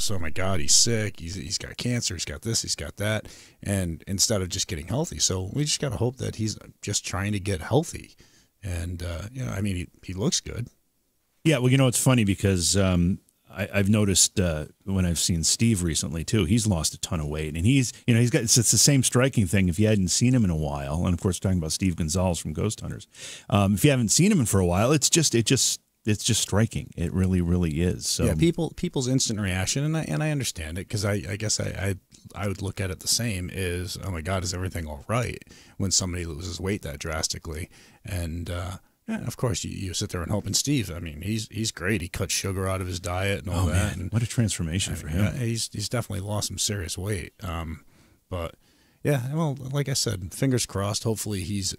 focus, oh my God, he's sick, he's got cancer, he's got this, he's got that, and instead of just getting healthy. So we just got to hope that he's just trying to get healthy. And, I mean, he looks good. Yeah, well, it's funny because I've noticed when I've seen Steve recently too, he's lost a ton of weight, and he's got it's the same striking thing. If you hadn't seen him in a while, and of course talking about Steve Gonzalez from Ghost Hunters, if you haven't seen him for a while, it's just striking. It really, really is. So yeah, people's instant reaction, and I understand it, because I guess I would look at it the same, is, oh my God, is everything all right when somebody loses weight that drastically? And yeah, of course, you sit there and hope. And Steve, I mean, he's great. He cut sugar out of his diet and all that. Man, what a transformation for him. Yeah, he's definitely lost some serious weight. But yeah, well, like I said, fingers crossed. Hopefully he's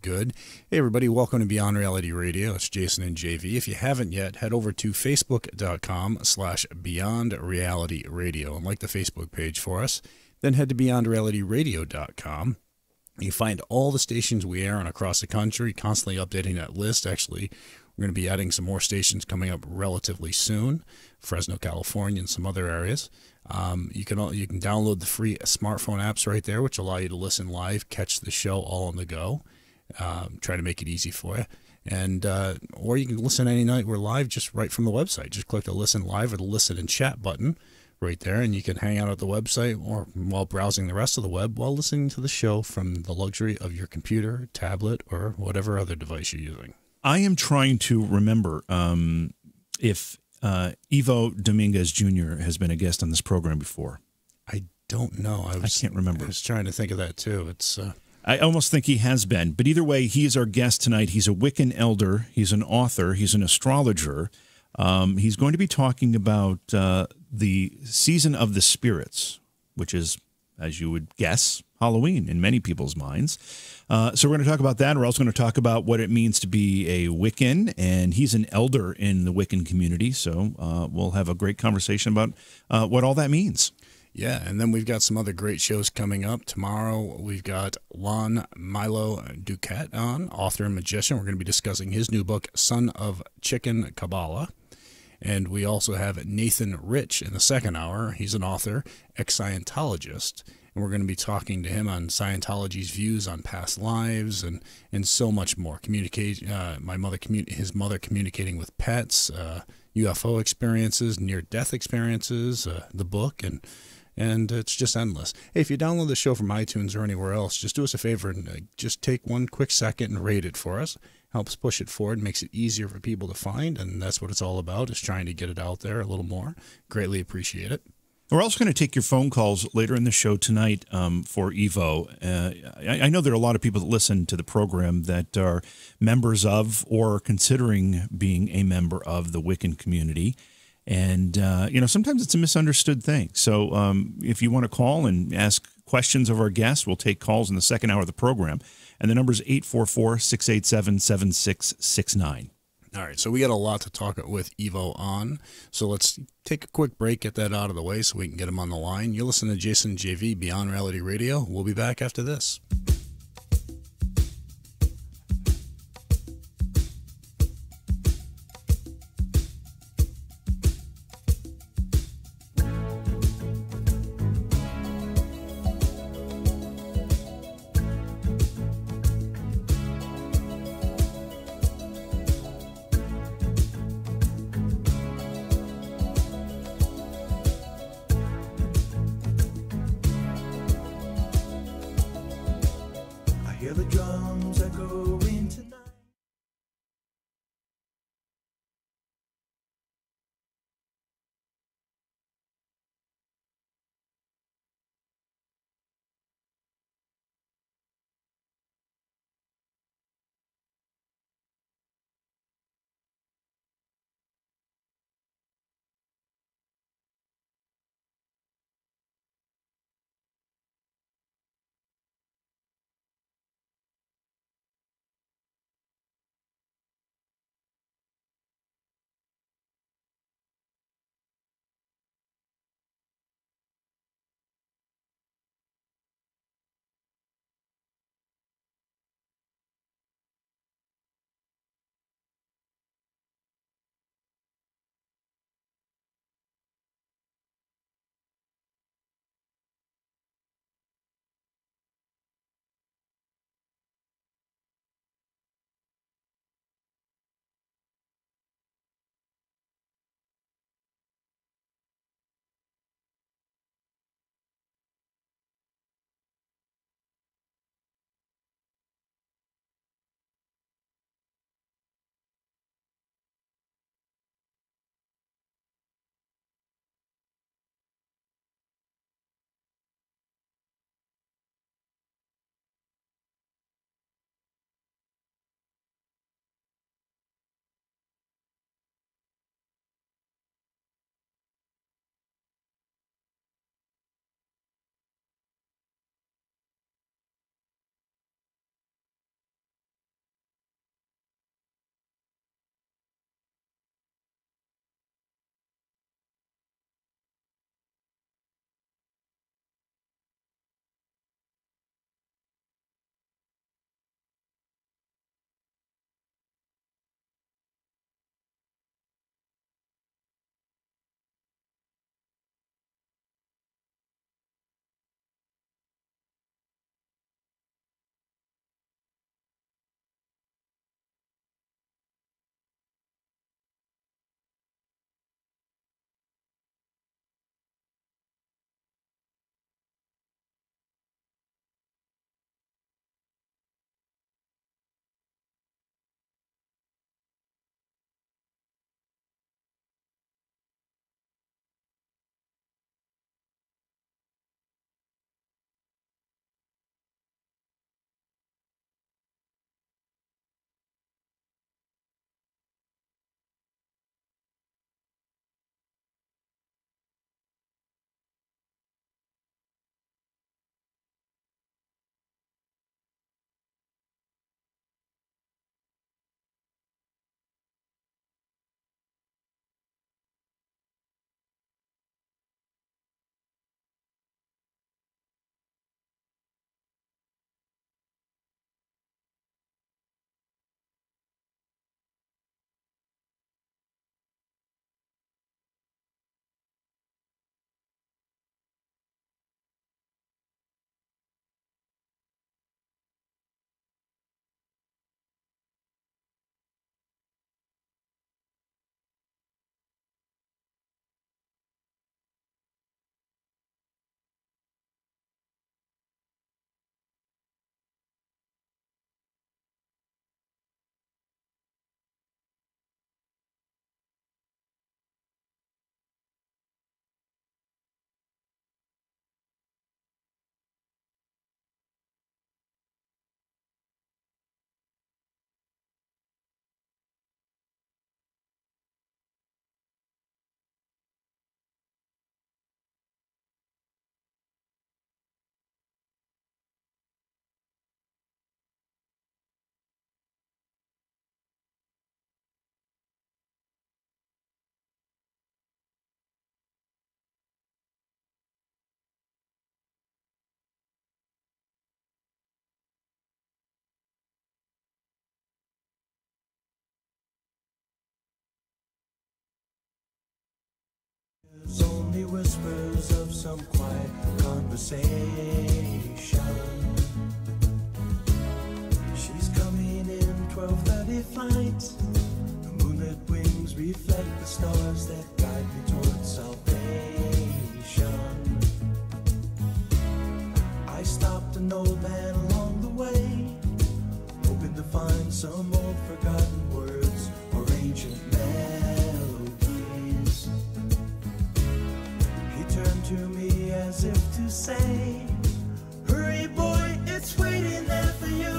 good. Hey, everybody, welcome to Beyond Reality Radio. It's Jason and JV. If you haven't yet, head over to facebook.com/Beyond Reality Radio and like the Facebook page for us. Then head to BeyondRealityRadio.com. You find all the stations we air on across the country, constantly updating that list. Actually, we're going to be adding some more stations coming up relatively soon, Fresno, California, and some other areas. You can download the free smartphone apps right there, which allow you to listen live, catch the show all on the go. Try to make it easy for you. And or you can listen any night we're live just right from the website. Just click the Listen Live or the Listen and Chat button right there, and you can hang out at the website or while browsing the rest of the web while listening to the show from the luxury of your computer, tablet, or whatever other device you're using. I am trying to remember if Ivo Dominguez Jr. has been a guest on this program before. I don't know. I can't remember. I was trying to think of that too. It's I almost think he has been, but either way, he is our guest tonight. He's a Wiccan elder. He's an author. He's an astrologer. He's going to be talking about the season of the spirits, which is, as you would guess, Halloween in many people's minds. So we're going to talk about that. We're also going to talk about what it means to be a Wiccan, and he's an elder in the Wiccan community. So we'll have a great conversation about what all that means. Yeah, and then we've got some other great shows coming up. Tomorrow, we've got Lon Milo Duquette on, author and magician. We're going to be discussing his new book, Son of Chicken Kabbalah. And we also have Nathan Rich in the second hour. He's an author, ex-Scientologist, and we're going to be talking to him on Scientology's views on past lives and so much more. His mother communicating with pets, UFO experiences, near-death experiences, the book, and it's just endless. Hey, if you download the show from iTunes or anywhere else, just do us a favor and just take one quick second and rate it for us. Helps push it forward, makes it easier for people to find, and that's what it's all about, is trying to get it out there a little more. Greatly appreciate it. We're also going to take your phone calls later in the show tonight for Ivo. I know there are a lot of people that listen to the program that are members of or considering being a member of the Wiccan community. And, sometimes it's a misunderstood thing. So if you want to call and ask questions of our guests, we'll take calls in the second hour of the program. And the number is 844-687-7669. All right, so we got a lot to talk with Ivo on. So let's take a quick break, get that out of the way so we can get him on the line. You're listening to Jason and JV, Beyond Reality Radio. We'll be back after this. whispers of some quiet conversation. She's coming in 12:30 flight. The moonlit wings reflect the stars that guide me towards salvation. I stopped an old man along the way, hoping to find some old forgotten words or ancient melodies. He turned to me as if to say, hurry boy, it's waiting there for you.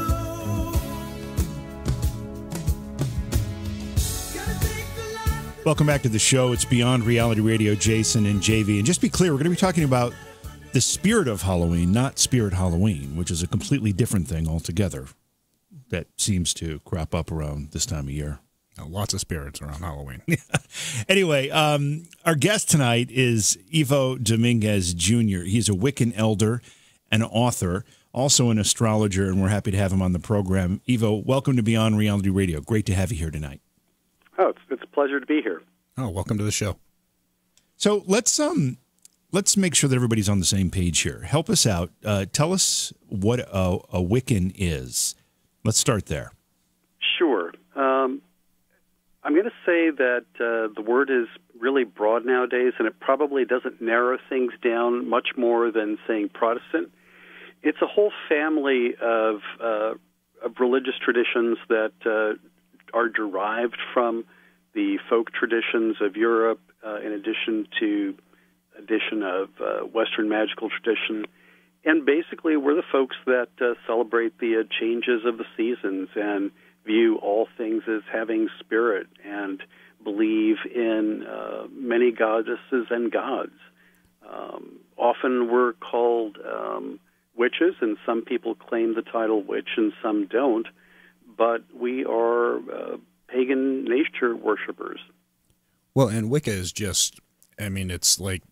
Welcome back to the show. It's Beyond Reality Radio, Jason and JV. And just to be clear, we're going to be talking about the spirit of Halloween, not Spirit Halloween, which is a completely different thing altogether that seems to crop up around this time of year. Lots of spirits around Halloween. Anyway, our guest tonight is Ivo Dominguez Jr. He's a Wiccan elder, an author, also an astrologer, and we're happy to have him on the program. Ivo, welcome to Beyond Reality Radio. Great to have you here tonight. Oh, it's a pleasure to be here. Oh, welcome to the show. So let's make sure that everybody's on the same page here. Help us out. Tell us what a Wiccan is. Let's start there. Sure. I'm going to say that the word is really broad nowadays, and it probably doesn't narrow things down much more than saying Protestant. It's a whole family of religious traditions that are derived from the folk traditions of Europe, in addition to addition of Western magical tradition. And basically, we're the folks that celebrate the changes of the seasons and view all things as having spirit and believe in many goddesses and gods. Often we're called witches, and some people claim the title witch and some don't. But we are pagan nature worshipers. Well, and Wicca is just, I mean, it's like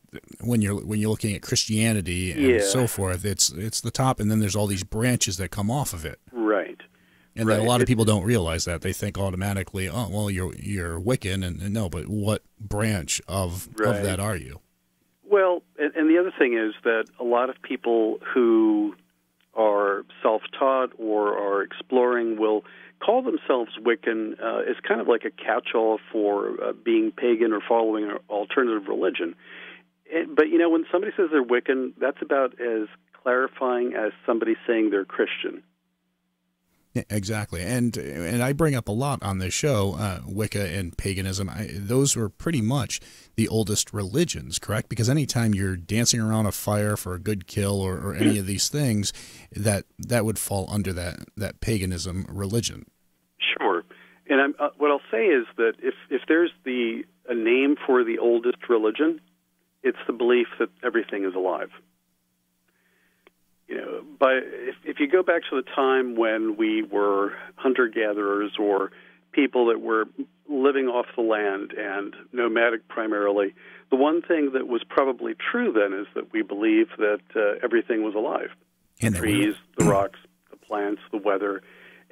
when you're looking at Christianity and so forth, it's the top, and then there's all these branches that come off of it. Right. And then a lot of people don't realize that. They think automatically, oh, well, you're Wiccan, and no, but what branch of that are you? Well, and the other thing is that a lot of people who are self-taught or are exploring will call themselves Wiccan as kind of like a catch-all for being pagan or following an alternative religion. But, you know, when somebody says they're Wiccan, that's about as clarifying as somebody saying they're Christian. Yeah, exactly. And I bring up a lot on this show, Wicca and paganism. Those were pretty much the oldest religions, correct? Because anytime you're dancing around a fire for a good kill or any of these things, that would fall under that paganism religion. Sure. And what I'll say is that if there's a name for the oldest religion, it's the belief that everything is alive. You know, if you go back to the time when we were hunter-gatherers or people that were living off the land and nomadic primarily, the one thing that was probably true then is that we believed that everything was alive. The trees, the rocks, the plants, the weather,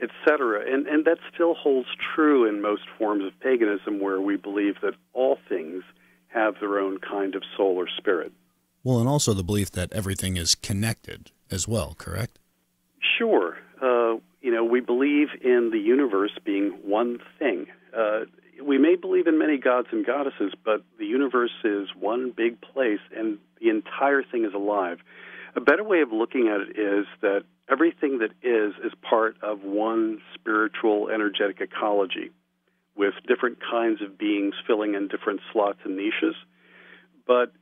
etc. And that still holds true in most forms of paganism, where we believe that all things have their own kind of soul or spirit. Well, and also the belief that everything is connected as well, correct? Sure. You know, we believe in the universe being one thing. We may believe in many gods and goddesses, but the universe is one big place, and the entire thing is alive. A better way of looking at it is that everything that is part of one spiritual, energetic ecology, with different kinds of beings filling in different slots and niches. But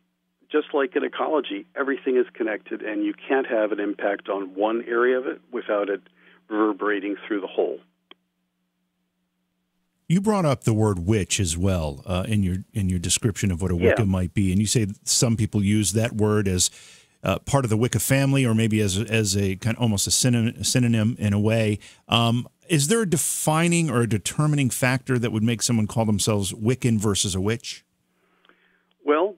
just like in ecology, everything is connected, and you can't have an impact on one area of it without it reverberating through the whole. You brought up the word witch as well in your description of what a Wicca might be, and you say some people use that word as part of the Wicca family, or maybe as a kind of almost a synonym in a way. Is there a defining or a determining factor that would make someone call themselves Wiccan versus a witch? Well,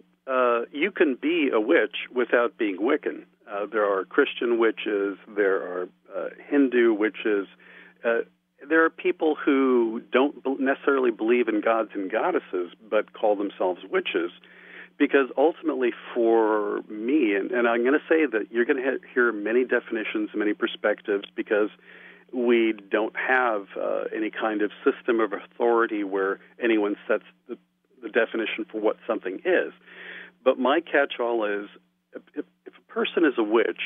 you can be a witch without being Wiccan. There are Christian witches, there are Hindu witches, there are people who don't necessarily believe in gods and goddesses, but call themselves witches, Because ultimately for me, and I'm going to say that you're going to hear many definitions, many perspectives, because we don't have any kind of system of authority where anyone sets the definition for what something is. But my catch-all is, if a person is a witch,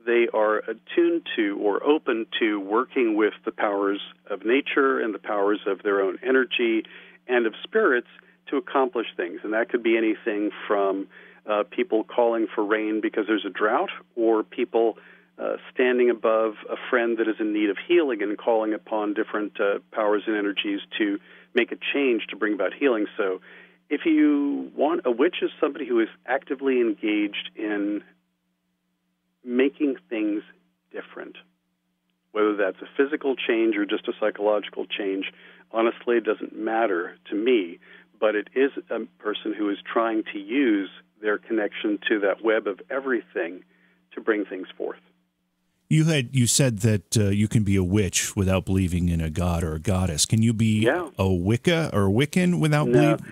they are attuned to or open to working with the powers of nature and the powers of their own energy and of spirits to accomplish things. And that could be anything from people calling for rain because there's a drought, or people standing above a friend that is in need of healing and calling upon different powers and energies to make a change to bring about healing. So if you want, a witch is somebody who is actively engaged in making things different, whether that's a physical change or just a psychological change. Honestly, it doesn't matter to me, but it is a person who is trying to use their connection to that web of everything to bring things forth. You said that you can be a witch without believing in a god or a goddess. Can you be a Wicca or a Wiccan without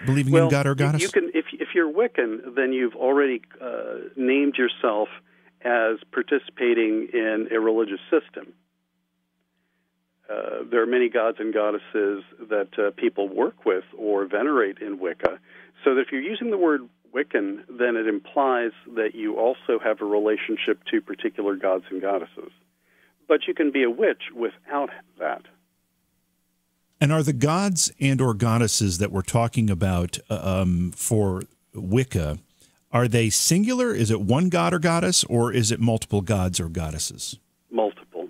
believing in god or goddess? You can. If you're Wiccan, then you've already named yourself as participating in a religious system. There are many gods and goddesses that people work with or venerate in Wicca. So that if you're using the word Wiccan, then it implies that you also have a relationship to particular gods and goddesses. But you can be a witch without that. And are the gods and or goddesses that we're talking about for Wicca, are they singular? Is it one god or goddess, or is it multiple gods or goddesses? Multiple.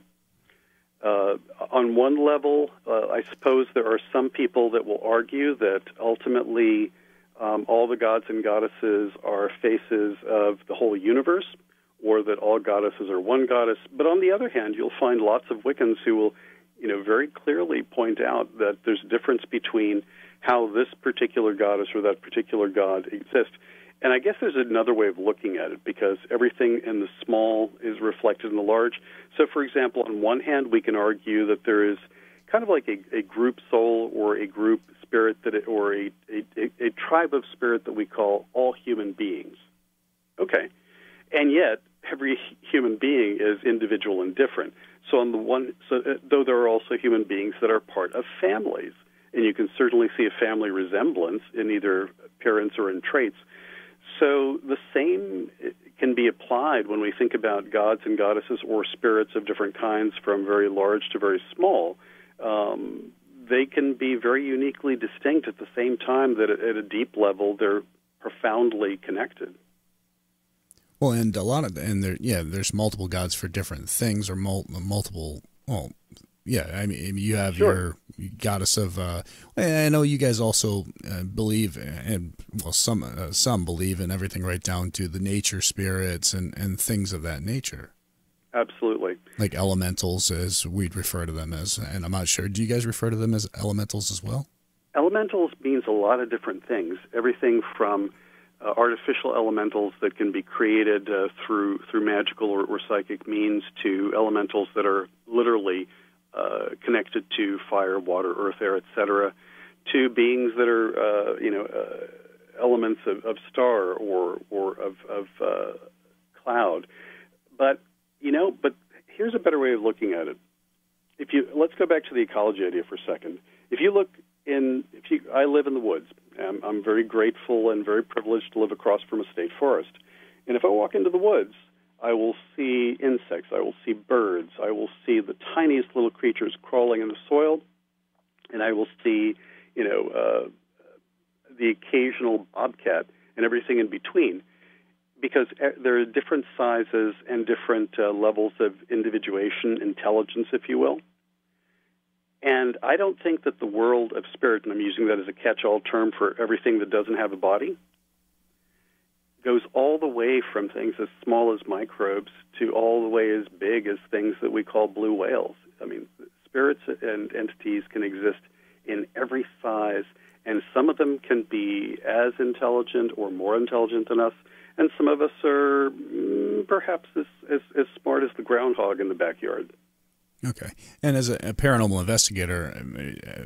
On one level, I suppose there are some people that will argue that ultimately all the gods and goddesses are faces of the whole universe, or that all goddesses are one goddess. But on the other hand, you'll find lots of Wiccans who will, very clearly point out that there's a difference between how this particular goddess or that particular god exists. And I guess there's another way of looking at it, because everything in the small is reflected in the large. So, for example, on one hand, we can argue that there is kind of like a group soul or a group spirit or a tribe of spirit that we call all human beings. Okay. And yet, every human being is individual and different. So though there are also human beings that are part of families, and you can certainly see a family resemblance in either appearance or in traits. So the same can be applied when we think about gods and goddesses or spirits of different kinds, from very large to very small. They can be very uniquely distinct at the same time that at a deep level they're profoundly connected. Well, and there's multiple gods for different things, or multiple. Well, yeah, I mean, you have your goddess of. I know you guys also believe, and some believe in everything right down to the nature spirits and things of that nature. Absolutely. Like elementals, as we'd refer to them as, and I'm not sure. Do you guys refer to them as elementals as well? Elementals means a lot of different things. Everything from artificial elementals that can be created through magical or psychic means, to elementals that are literally connected to fire, water, earth, air, etc., to beings that are elements of star or of cloud. But here's a better way of looking at it. Let's go back to the ecology idea for a second. I live in the woods. I'm very grateful and very privileged to live across from a state forest. And if I walk into the woods, I will see insects, I will see birds, I will see the tiniest little creatures crawling in the soil, and I will see, the occasional bobcat and everything in between, because there are different sizes and different levels of individuation, intelligence, if you will. And I don't think that the world of spirit, and I'm using that as a catch-all term for everything that doesn't have a body, goes all the way from things as small as microbes to all the way as big as things that we call blue whales. I mean, spirits and entities can exist in every size, and some of them can be as intelligent or more intelligent than us, and some of us are perhaps as smart as the groundhog in the backyard. Okay. And as a paranormal investigator,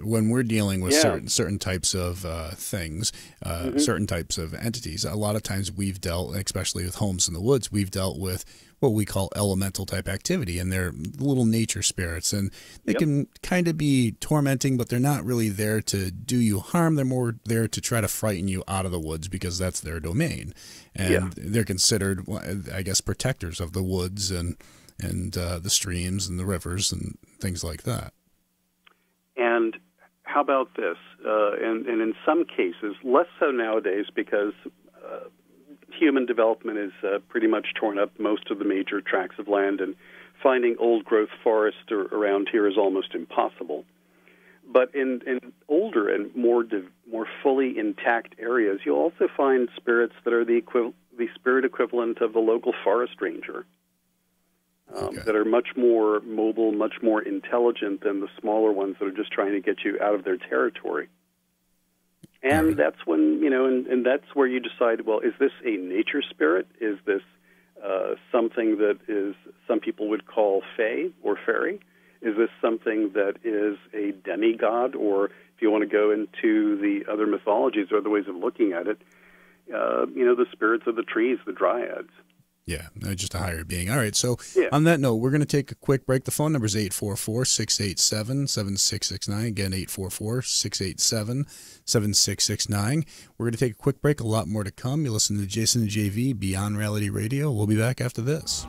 when we're dealing with certain types of things, certain types of entities, a lot of times we've dealt, especially with homes in the woods, we've dealt with what we call elemental type activity, and they're little nature spirits, and they can kind of be tormenting, but they're not really there to do you harm. They're more there to try to frighten you out of the woods because that's their domain, and they're considered, I guess, protectors of the woods and the streams and the rivers and things like that. And how about this? And in some cases, less so nowadays because human development has pretty much torn up most of the major tracts of land, and finding old-growth forest around here is almost impossible. But in older and more fully intact areas, you'll also find spirits that are the spirit equivalent of the local forest ranger. That are much more mobile, much more intelligent than the smaller ones that are just trying to get you out of their territory. And that's when, and that's where you decide, well, is this a nature spirit? Is this something that is, some people would call fae or fairy? Is this something that is a demigod? Or if you want to go into the other mythologies or other ways of looking at it, the spirits of the trees, the dryads. Yeah, just a higher being. All right, so on that note, we're going to take a quick break. The phone number is 844-687-7669. Again, 844-687-7669. We're going to take a quick break. A lot more to come. You listen to Jason and JV, Beyond Reality Radio. We'll be back after this.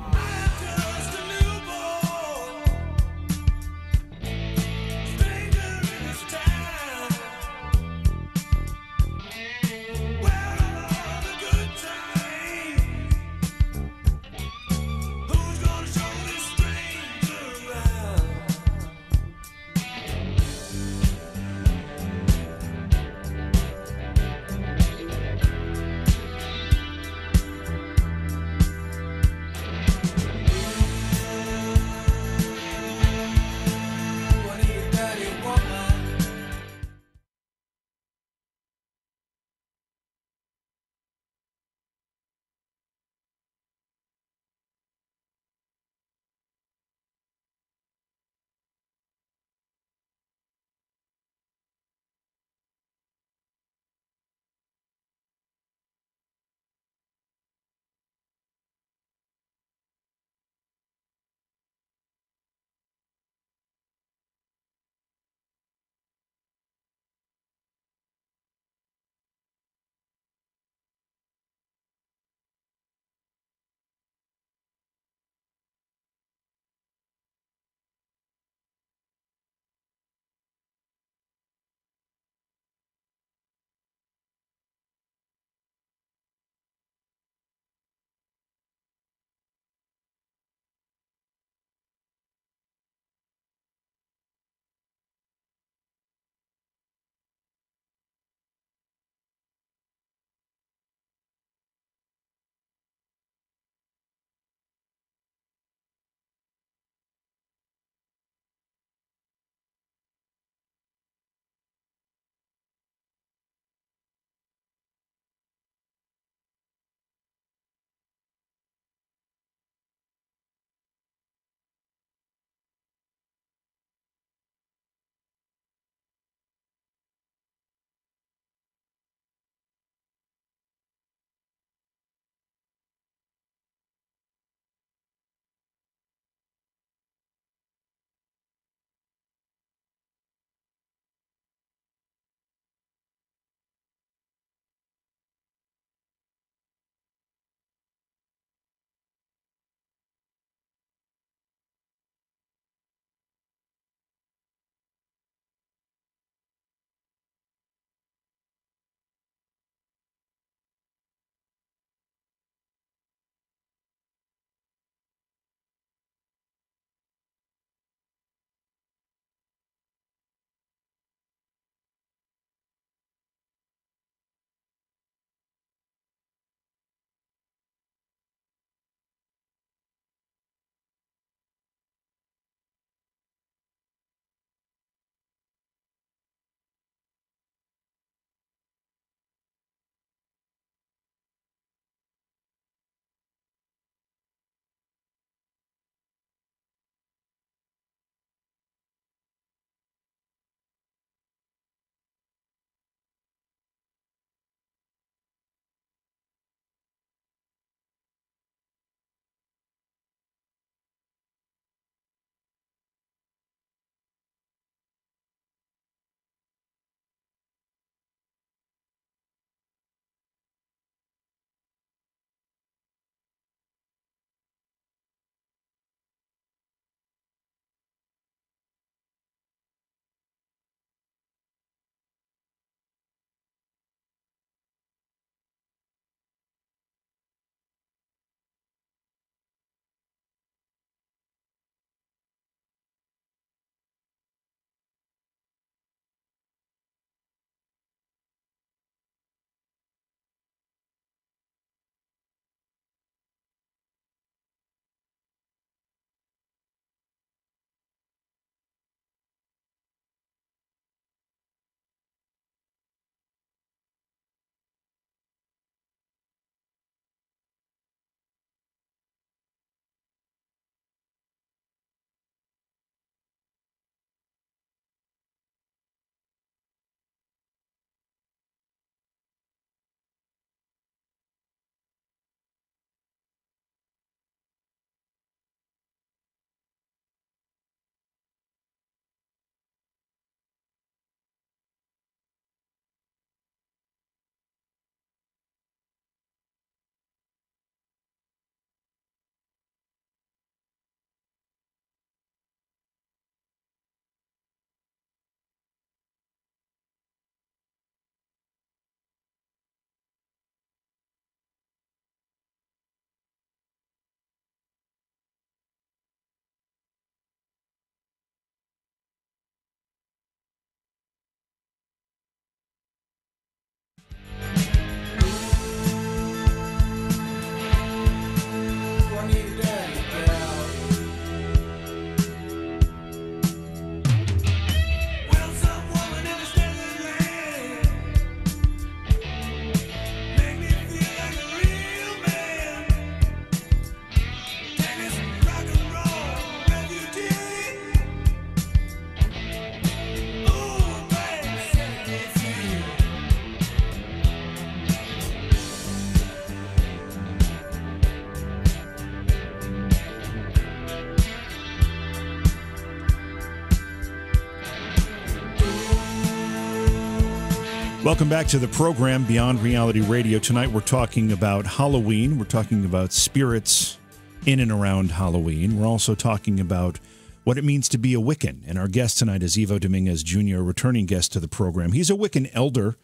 Welcome back to the program Beyond Reality Radio. Tonight we're talking about Halloween. We're talking about spirits in and around Halloween. We're also talking about what it means to be a Wiccan. And our guest tonight is Ivo Dominguez Jr., a returning guest to the program. He's a Wiccan elder,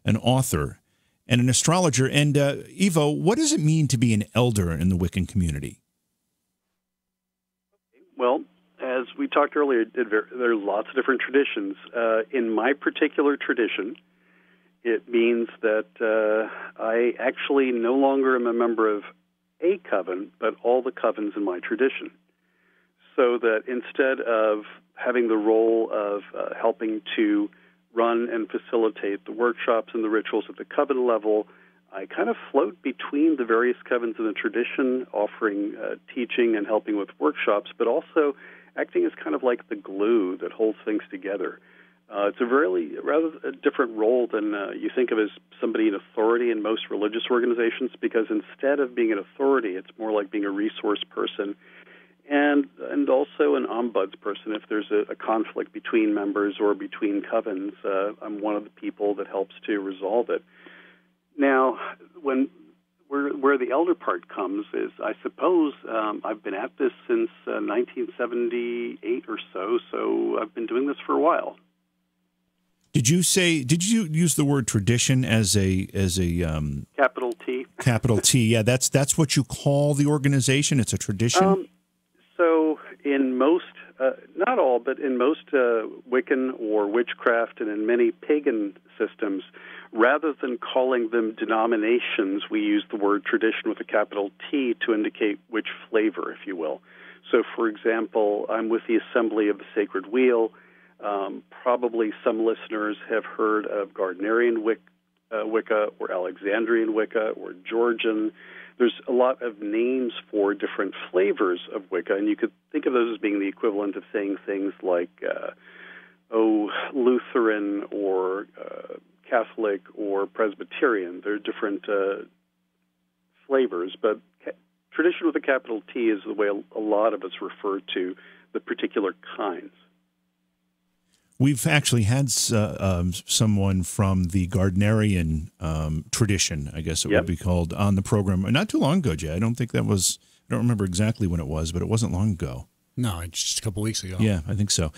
an author, and an astrologer. And Ivo, what does it mean to be an elder in the Wiccan community? Well, as we talked earlier, there are lots of different traditions. In my particular tradition, it means that I actually no longer am a member of a coven, but all the covens in my tradition. So that instead of having the role of helping to run and facilitate the workshops and the rituals at the coven level, I kind of float between the various covens in the tradition, offering teaching and helping with workshops, but also acting as kind of like the glue that holds things together. It's a rather different role than you think of as somebody in authority in most religious organizations, because instead of being an authority, it's more like being a resource person and also an ombuds person. If there's a conflict between members or between covens, I'm one of the people that helps to resolve it. Now, where the elder part comes is, I suppose, I've been at this since 1978 or so I've been doing this for a while. Did you use the word tradition as a capital T? Capital T, yeah. That's what you call the organization. It's a tradition. So in most, not all, but in most Wiccan or witchcraft, and in many pagan systems, rather than calling them denominations, we use the word tradition with a capital T to indicate which flavor, if you will. So, for example, I'm with the Assembly of the Sacred Wheel. Probably some listeners have heard of Gardnerian Wicca or Alexandrian Wicca or Georgian. There's a lot of names for different flavors of Wicca, and you could think of those as being the equivalent of saying things like, Lutheran or Catholic or Presbyterian. They're different flavors, but tradition with a capital T is the way a lot of us refer to the particular kinds. We've actually had someone from the Gardnerian tradition, I guess it would be called, on the program not too long ago, Jay. I don't remember exactly when it was, but it wasn't long ago. No, just a couple weeks ago. Yeah, I think so.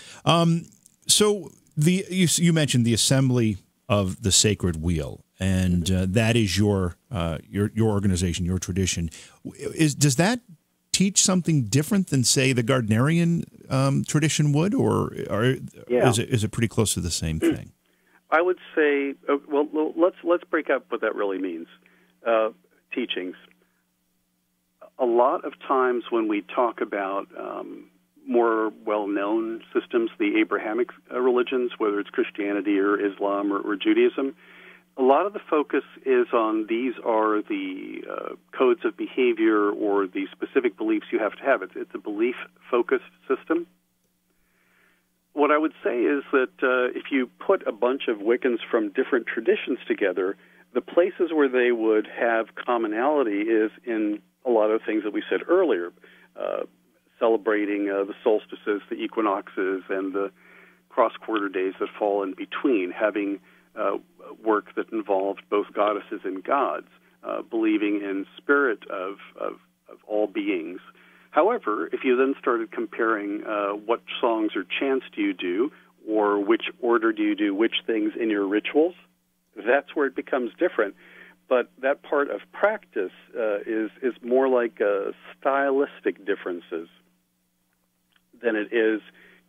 So you mentioned the Assembly of the Sacred Wheel, and that is your organization, your tradition. Does that teach something different than, say, the Gardnerian tradition would, or is it pretty close to the same thing? I would say, well, let's break up what that really means. Teachings. A lot of times when we talk about more well-known systems, the Abrahamic religions, whether it's Christianity or Islam or Judaism, a lot of the focus is on these are the codes of behavior or the specific beliefs you have to have. It's a belief-focused system. What I would say is that if you put a bunch of Wiccans from different traditions together, the places where they would have commonality is in a lot of things that we said earlier, celebrating the solstices, the equinoxes, and the cross-quarter days that fall in between, having work that involved both goddesses and gods, believing in spirit of all beings. However, if you then started comparing what songs or chants do you do, or which order do you do which things in your rituals, that's where it becomes different. But that part of practice is more like stylistic differences than it is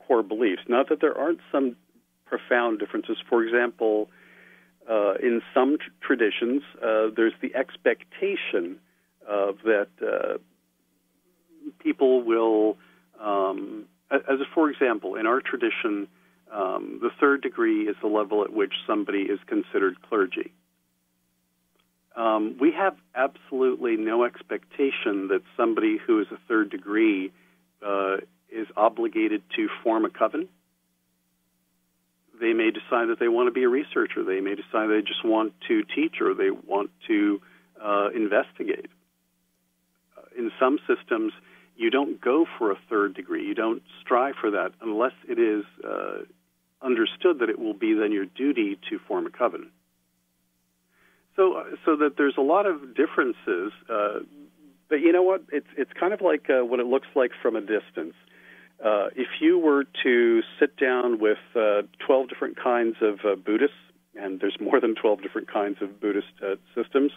core beliefs. Not that there aren't some profound differences. For example, in some traditions, there's the expectation that people will, for example, in our tradition, the third degree is the level at which somebody is considered clergy. We have absolutely no expectation that somebody who is a third degree is obligated to form a coven. They may decide that they want to be a researcher. They may decide they just want to teach, or they want to investigate. In some systems, you don't go for a third degree. You don't strive for that unless it is understood that it will be then your duty to form a coven. So that there's a lot of differences, but you know what? It's kind of like what it looks like from a distance. If you were to sit down with 12 different kinds of Buddhists, and there's more than 12 different kinds of Buddhist systems,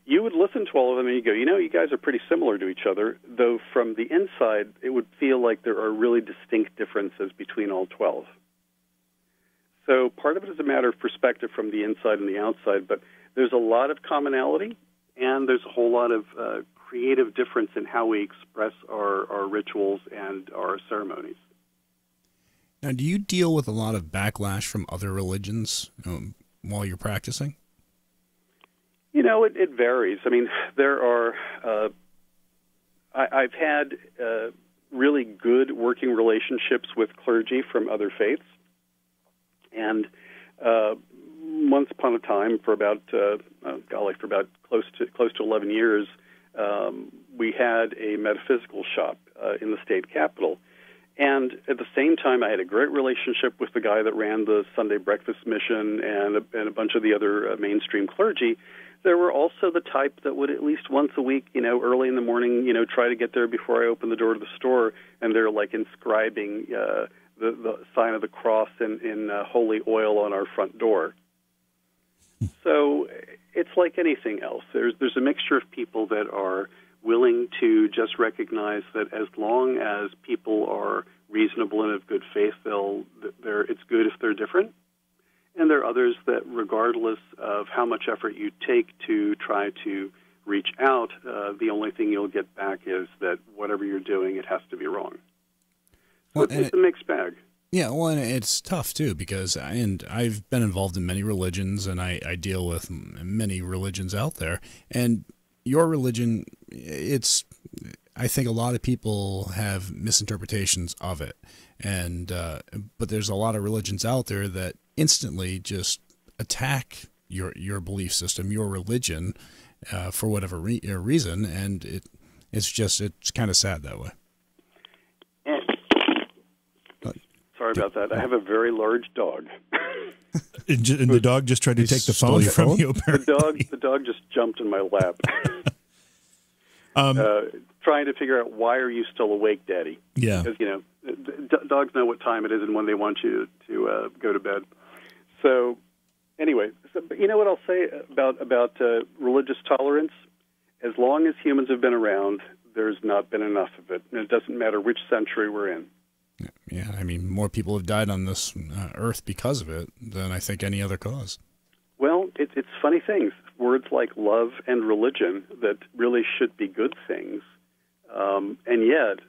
you would listen to all of them and you go, you guys are pretty similar to each other, though from the inside it would feel like there are really distinct differences between all 12. So part of it is a matter of perspective from the inside and the outside, but there's a lot of commonality, and there's a whole lot of creative difference in how we express our rituals and our ceremonies. Now, do you deal with a lot of backlash from other religions while you're practicing? It varies. I mean, there are. I've had really good working relationships with clergy from other faiths, and once upon a time, for about close to 11 years, we had a metaphysical shop in the state capitol. And at the same time, I had a great relationship with the guy that ran the Sunday breakfast mission and a bunch of the other mainstream clergy. There were also the type that would at least once a week, early in the morning, try to get there before I open the door to the store, and they're like inscribing the sign of the cross in holy oil on our front door. So it's like anything else. There's a mixture of people that are willing to just recognize that as long as people are reasonable and of good faith, it's good if they're different. And there are others that, regardless of how much effort you take to try to reach out, the only thing you'll get back is that whatever you're doing, it has to be wrong. So it's a mixed bag. Yeah, well, and it's tough, too, because I've been involved in many religions, and I deal with many religions out there. And your religion, I think a lot of people have misinterpretations of it. But there's a lot of religions out there that instantly just attack your belief system, your religion, for whatever reason, and it's kind of sad that way. Sorry about that. I have a very large dog. And the dog just tried to take the phone from you, apparently. The dog just jumped in my lap. Trying to figure out, why are you still awake, Daddy? Yeah. Because, dogs know what time it is and when they want you to go to bed. So, anyway, you know what I'll say about religious tolerance? As long as humans have been around, there's not been enough of it. And it doesn't matter which century we're in. Yeah, I mean, more people have died on this earth because of it than I think any other cause. Well, it's funny things. Words like love and religion that really should be good things, and yet,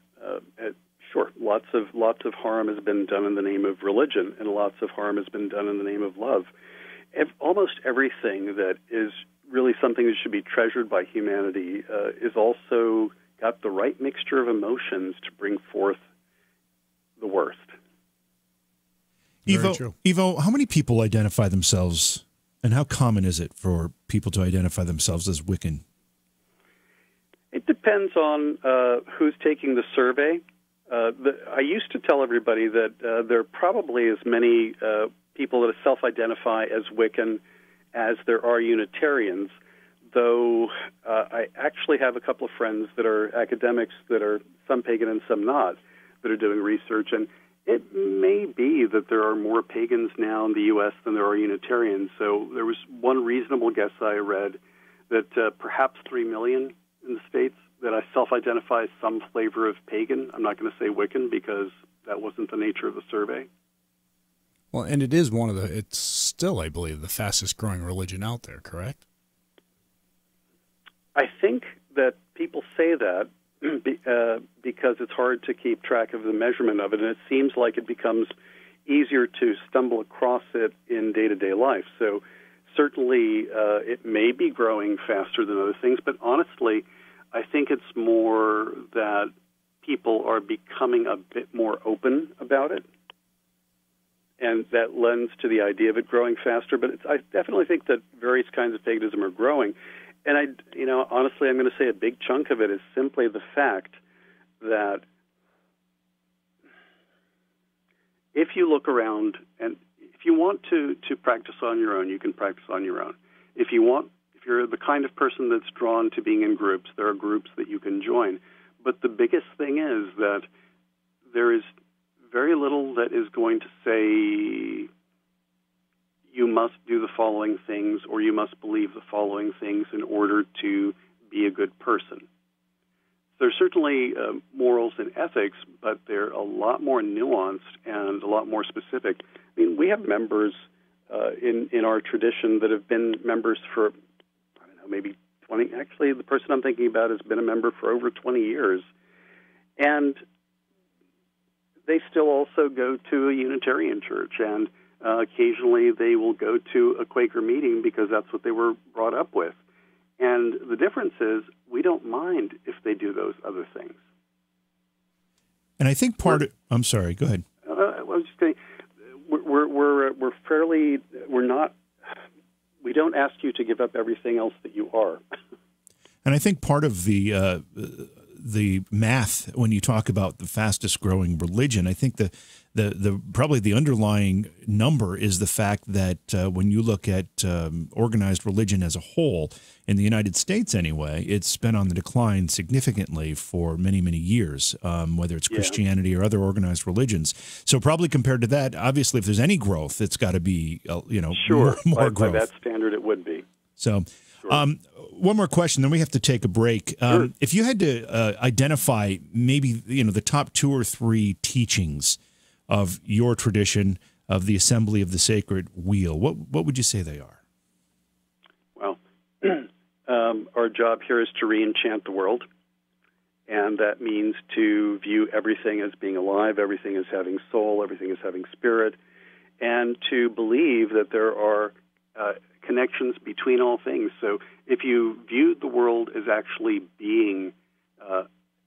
sure, lots of harm has been done in the name of religion, and lots of harm has been done in the name of love. Almost everything that is really something that should be treasured by humanity is also got the right mixture of emotions to bring forth the worst. Ivo, how many people identify themselves, and how common is it for people to identify themselves as Wiccan? It depends on who's taking the survey. I used to tell everybody that there are probably as many people that self-identify as Wiccan as there are Unitarians, though I actually have a couple of friends that are academics that are some pagan and some not, that are doing research, and it may be that there are more pagans now in the U.S. than there are Unitarians. So there was one reasonable guess I read that perhaps 3 million in the States that I self-identify as some flavor of pagan. I'm not going to say Wiccan because that wasn't the nature of the survey. Well, and it's still, I believe, the fastest growing religion out there, correct? I think that people say that because it's hard to keep track of the measurement of it, and it seems like it becomes easier to stumble across it in day-to-day life. So certainly it may be growing faster than other things, but honestly, I think it's more that people are becoming a bit more open about it, and that lends to the idea of it growing faster. But I definitely think that various kinds of paganism are growing. And honestly, I'm going to say a big chunk of it is simply the fact that if you look around, and if you want to practice on your own, you can practice on your own. if you're the kind of person that's drawn to being in groups, there are groups that you can join. But the biggest thing is that there is very little that is going to say you must do the following things or you must believe the following things in order to be a good person. There's certainly morals and ethics, but they're a lot more nuanced and a lot more specific. I mean, we have members in our tradition that have been members for, I don't know, maybe 20. Actually, the person I'm thinking about has been a member for over 20 years. And they still also go to a Unitarian church, and occasionally they will go to a Quaker meeting because that's what they were brought up with. And the difference is we don't mind if they do those other things. And I think I'm sorry, go ahead. I was just saying, we don't ask you to give up everything else that you are. And I think part of the math when you talk about the fastest growing religion, I think the probably the underlying number is the fact that when you look at organized religion as a whole in the United States anyway, it's been on the decline significantly for many, many years, whether it's Christianity or other organized religions. So probably compared to that, obviously, if there's any growth, it's got to be sure. more growth. By that standard, it would be. So. Sure. One more question, then we have to take a break. Sure. If you had to identify maybe the top 2 or 3 teachings of your tradition of the Assembly of the Sacred Wheel, what would you say they are? Well, our job here is to re-enchant the world, and that means to view everything as being alive, everything as having soul, everything as having spirit, and to believe that there are connections between all things. So if you view the world as actually being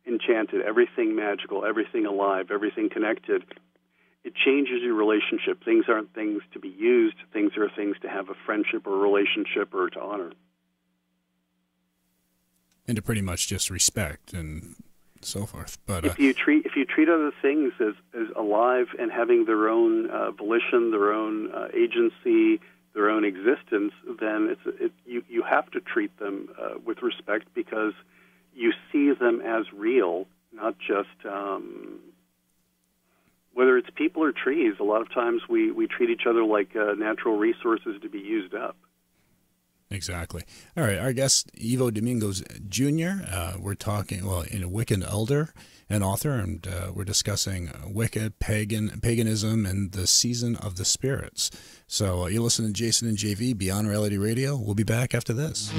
enchanted, everything magical, everything alive, everything connected, it changes your relationship. Things aren't things to be used. Things are things to have a friendship or a relationship or to honor. And to pretty much just respect and so forth. But if you treat other things as alive and having their own volition, their own agency, their own existence, then you have to treat them with respect because you see them as real, not just whether it's people or trees. A lot of times we treat each other like natural resources to be used up. Exactly. All right, our guest, Ivo Dominguez Jr., we're talking, in a Wiccan elder and author, and we're discussing Wicca, paganism, and the season of the spirits. So you're listening to Jason and JV, Beyond Reality Radio. We'll be back after this.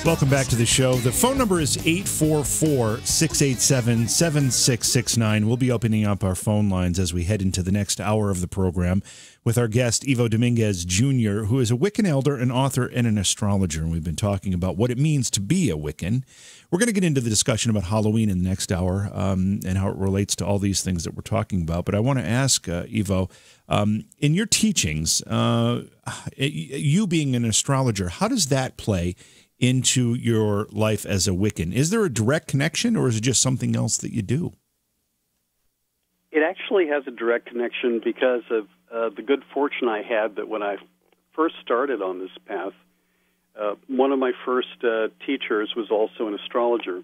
Welcome back to the show. The phone number is 844-687-7669. We'll be opening up our phone lines as we head into the next hour of the program with our guest, Ivo Dominguez, Jr., who is a Wiccan elder, an author, and an astrologer. And we've been talking about what it means to be a Wiccan. We're going to get into the discussion about Halloween in the next hour and how it relates to all these things that we're talking about. But I want to ask, Ivo, in your teachings, you being an astrologer, how does that play into your life as a Wiccan? Is there a direct connection, or is it just something else that you do? It actually has a direct connection because of the good fortune I had that when I first started on this path, one of my first teachers was also an astrologer.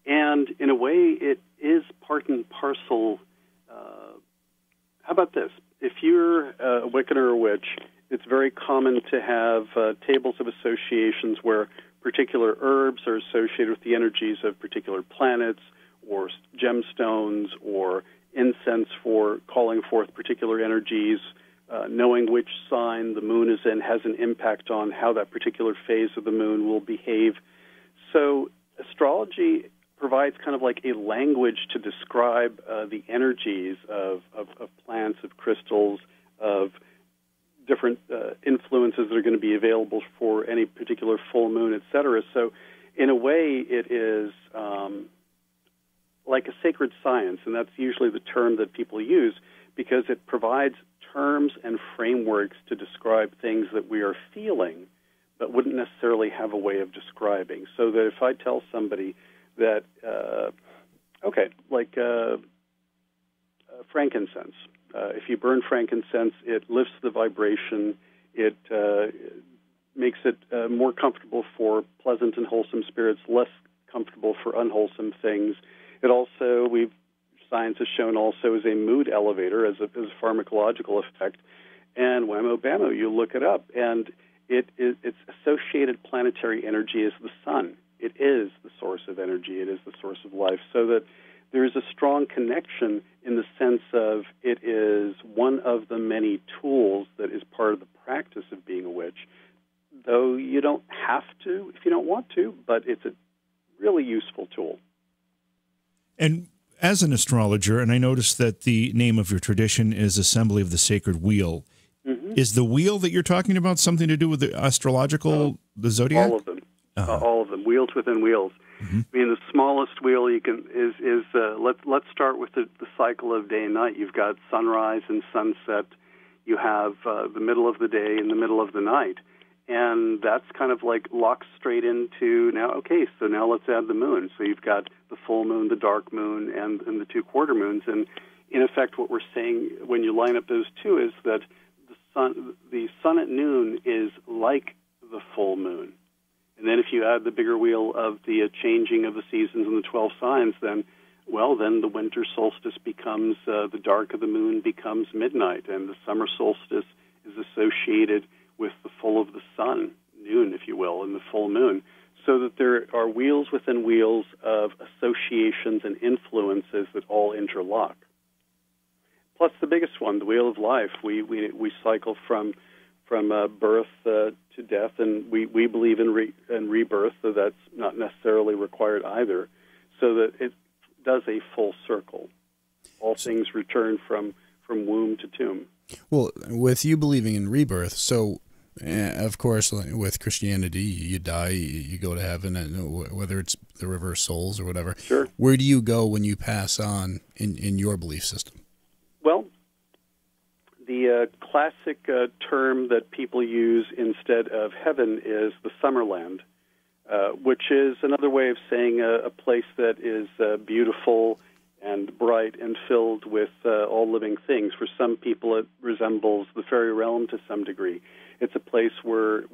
And in a way, it is part and parcel. How about this? If you're a Wiccan or a witch, it's very common to have tables of associations where particular herbs are associated with the energies of particular planets or gemstones or incense for calling forth particular energies. Knowing which sign the moon is in has an impact on how that particular phase of the moon will behave. So astrology provides kind of like a language to describe the energies of plants, of crystals, of different influences that are going to be available for any particular full moon, et cetera. So in a way, it is like a sacred science, and that's usually the term that people use because it provides terms and frameworks to describe things that we are feeling but wouldn't necessarily have a way of describing. So that if I tell somebody that, frankincense, if you burn frankincense, it lifts the vibration, it makes it more comfortable for pleasant and wholesome spirits, less comfortable for unwholesome things. It also, science has shown also is a mood elevator as a pharmacological effect. And whammo bammo, you look it up, and its associated planetary energy is the sun. It is the source of energy. It is the source of life. So that there is a strong connection in the sense of it is one of the many tools that is part of the practice of being a witch, though you don't have to if you don't want to, but it's a really useful tool. And as an astrologer, and I noticed that the name of your tradition is Assembly of the Sacred Wheel. Mm-hmm. Is the wheel that you're talking about something to do with the astrological, the zodiac? All of them. All of them. Wheels within wheels. Mm-hmm. I mean, the smallest wheel you can is let's start with the cycle of day and night. You've got sunrise and sunset. You have the middle of the day and the middle of the night. And that's kind of like locks straight into so now let's add the moon. So you've got the full moon, the dark moon, and the two quarter moons. And in effect, what we're saying when you line up those two is that the sun at noon is like the full moon. And then if you add the bigger wheel of the changing of the seasons and the 12 signs, then the winter solstice becomes the dark of the moon becomes midnight, and the summer solstice is associated with the full of the sun, noon, if you will, and the full moon, so that there are wheels within wheels of associations and influences that all interlock. Plus the biggest one, the wheel of life. We cycle from birth to death, and we believe in rebirth, so that's not necessarily required either, so that it does a full circle. All things return from womb to tomb. Well, with you believing in rebirth, so of course, with Christianity, you die, you go to heaven, and whether it's the river of souls or whatever. Sure. Where do you go when you pass on in your belief system? Well, the classic term that people use instead of heaven is the Summerland, which is another way of saying a place that is beautiful and bright and filled with all living things. For some people, it resembles the fairy realm to some degree. It's a place where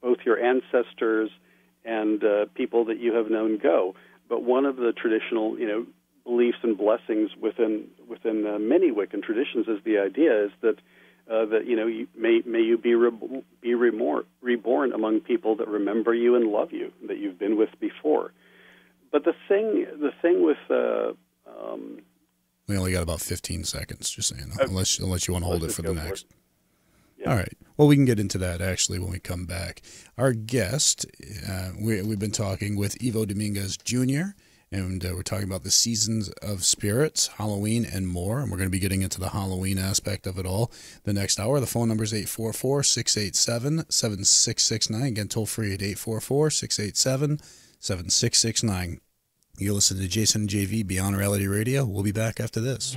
both your ancestors and people that you have known go. But one of the traditional, beliefs and blessings within many Wiccan traditions is the idea is that may you be reborn among people that remember you and love you, that you've been with before. But the thing with we only got about 15 seconds, just saying, unless you want to hold it for the next. All right. Well, we can get into that actually when we come back. Our guest, we've been talking with Ivo Dominguez Jr., and we're talking about the seasons of spirits, Halloween, and more. And we're going to be getting into the Halloween aspect of it all the next hour. The phone number is 844-687-7669. Again, toll free at 844-687-7669. You're listening to Jason and JV Beyond Reality Radio. We'll be back after this.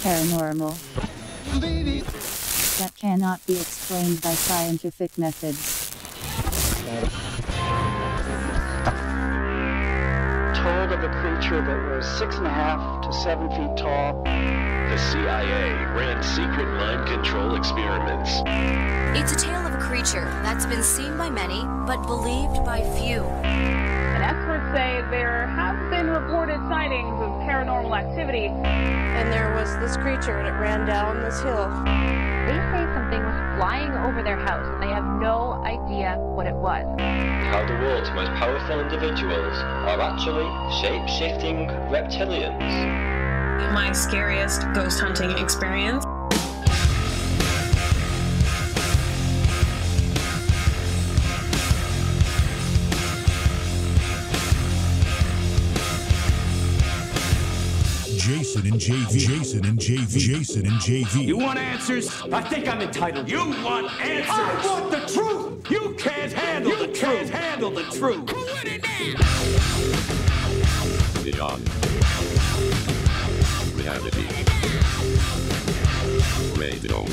paranormal that cannot be explained by scientific methods. Told of a creature that was 6.5 to 7 feet tall. The CIA ran secret mind control experiments. It's a tale of a creature that's been seen by many, but believed by few. And experts say there have been reported sightings of paranormal activity. And there was this creature, and it ran down this hill. They say something was flying over their house, and they have no idea what it was. How the world's most powerful individuals are actually shape-shifting reptilians. My scariest ghost hunting experience. Jason and JV. You want answers? I think I'm entitled. You want answers? I want the truth. You can't handle the truth. You can't handle the truth. Beyond reality. Radio.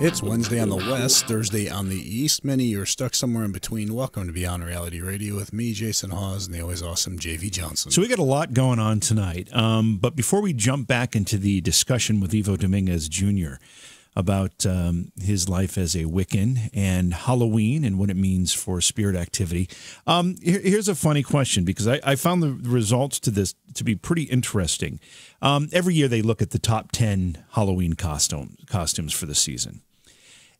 It's Wednesday on the West, Thursday on the East. Many you're stuck somewhere in between. Welcome to Beyond Reality Radio with me, Jason Hawes, and the always awesome JV Johnson. So we got a lot going on tonight. But before we jump back into the discussion with Ivo Dominguez Jr. about his life as a Wiccan and Halloween and what it means for spirit activity, here's a funny question, because I found the results to this to be pretty interesting. Every year they look at the top 10 Halloween costumes for the season.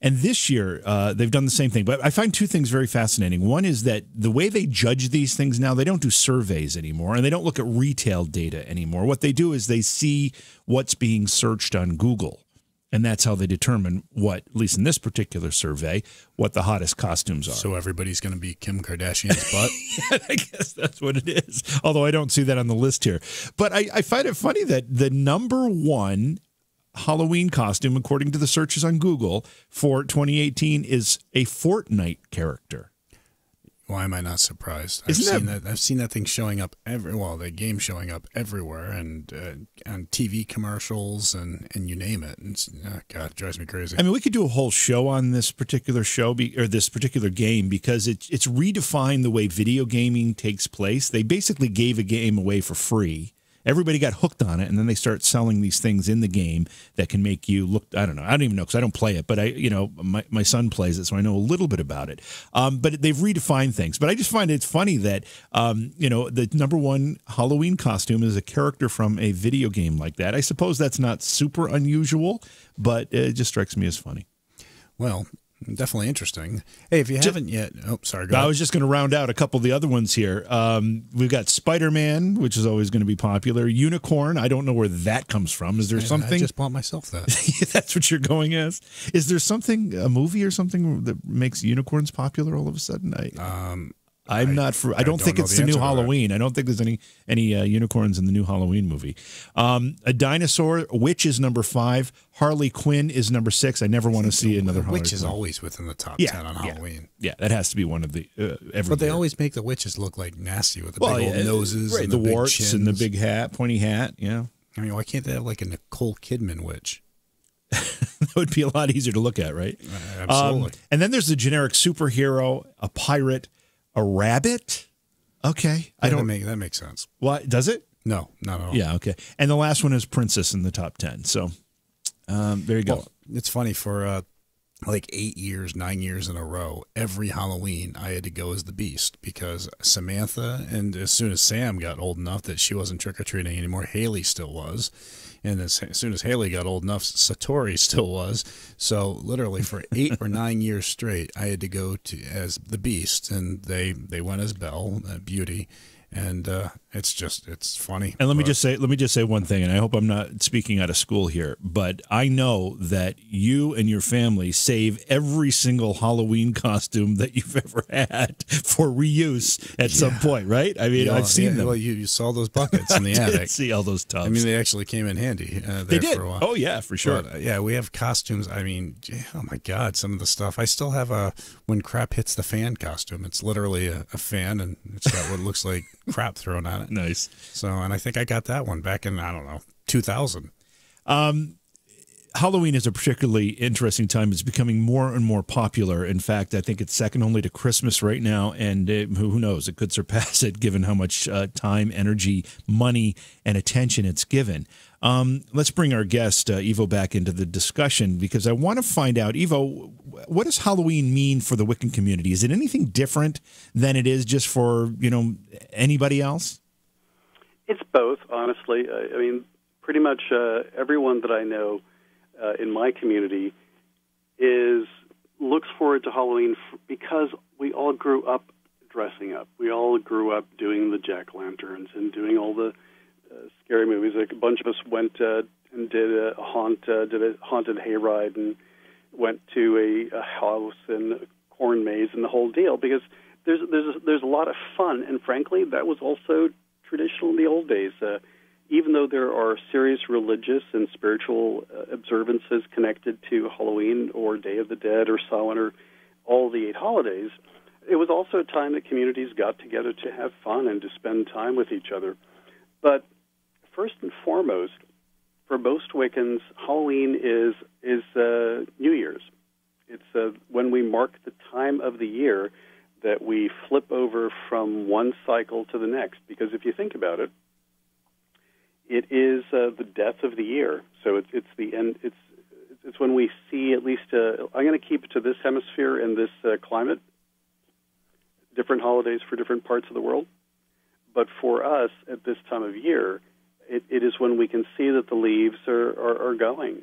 And this year, they've done the same thing. But I find two things very fascinating. One is that the way they judge these things now, they don't do surveys anymore, and they don't look at retail data anymore. What they do is they see what's being searched on Google, and that's how they determine what, at least in this particular survey, what the hottest costumes are. So everybody's going to be Kim Kardashian's butt? Yeah, I guess that's what it is, although I don't see that on the list here. But I find it funny that the number one Halloween costume, according to the searches on Google for 2018, is a Fortnite character. Why am I not surprised? I've seen that thing showing up the game showing up everywhere, and on TV commercials and you name it. And God, it drives me crazy. I mean, we could do a whole show on this particular show or this particular game, because it's redefined the way video gaming takes place. They basically gave a game away for free. Everybody got hooked on it, and then they start selling these things in the game that can make you look. I don't know. I don't even know, because I don't play it, but my son plays it, so I know a little bit about it. But they've redefined things. But I just find it's funny that the number one Halloween costume is a character from a video game like that. I suppose that's not super unusual, but it just strikes me as funny. Well, definitely interesting. Hey, if you haven't yet... Oh, sorry, go ahead. I was just going to round out a couple of the other ones here. We've got Spider-Man, which is always going to be popular. Unicorn, I don't know where that comes from. Is there something... I just bought myself that. That's what you're going as? Is there something, a movie or something that makes unicorns popular all of a sudden? I don't think it's the new Halloween. I don't think there's any unicorns in the new Halloween movie. A dinosaur, witch is number 5. Harley Quinn is number 6. I never want to see another Harley Quinn. Witch is always within the top 10 on Halloween. Yeah, that has to be one of the every But they year. always make the witches look like nasty with the big old noses, right, and the big warts chins. and the big hat, pointy hat. Yeah, I mean, why can't they have like a Nicole Kidman witch? That would be a lot easier to look at, right? Absolutely. And then there's the generic superhero, a pirate, a rabbit. Okay, That makes sense. What does it? No, not at all. Yeah, okay. And the last one is princess in the top 10. So there you go. Well, it's funny, for like 9 years in a row, every Halloween I had to go as the Beast, because Samantha, and as soon as Sam got old enough that she wasn't trick-or-treating anymore, Haley still was. And as soon as Haley got old enough, Satori still was. So literally for 8 or 9 years straight, I had to go as the Beast, and they went as Belle, Beauty. And it's funny. And let me just say one thing, and I hope I'm not speaking out of school here, but I know that you and your family save every single Halloween costume that you've ever had for reuse at some point, right? I mean, I've seen them. Well, you saw those buckets in the I attic. did see all those tubs. I mean, they actually came in handy they did. for a while. Oh, yeah, for sure. But, yeah, we have costumes. I mean, oh my God, some of the stuff. I still have a When Crap Hits the Fan costume. It's literally a fan, and it's got what looks like crap thrown at on it. Nice. So, and I think I got that one back in, I don't know, 2000. Halloween is a particularly interesting time. It's becoming more and more popular. In fact, I think it's second only to Christmas right now, and who knows, it could surpass it given how much time, energy, money, and attention it's given. Let's bring our guest, Ivo, back into the discussion, because I want to find out, Ivo, what does Halloween mean for the Wiccan community? Is it anything different than it is just for, anybody else? It's both, honestly. I mean, pretty much everyone that I know in my community looks forward to Halloween because we all grew up dressing up. We all grew up doing the jack-o'-lanterns and doing all the scary movies. Like a bunch of us went and did a haunted hayride and went to a house and a corn maze and the whole deal, because there's a lot of fun, and frankly, that was also traditional in the old days. Even though there are serious religious and spiritual observances connected to Halloween or Day of the Dead or Samhain or all the 8 holidays, it was also a time that communities got together to have fun and to spend time with each other. But first and foremost, for most Wiccans, Halloween is New Year's. It's when we mark the time of the year that we flip over from one cycle to the next. Because if you think about it, it is the death of the year. So it's the end. It's when we see, at least, I'm going to keep it to this hemisphere and this climate, different holidays for different parts of the world. But for us, at this time of year, it is when we can see that the leaves are going.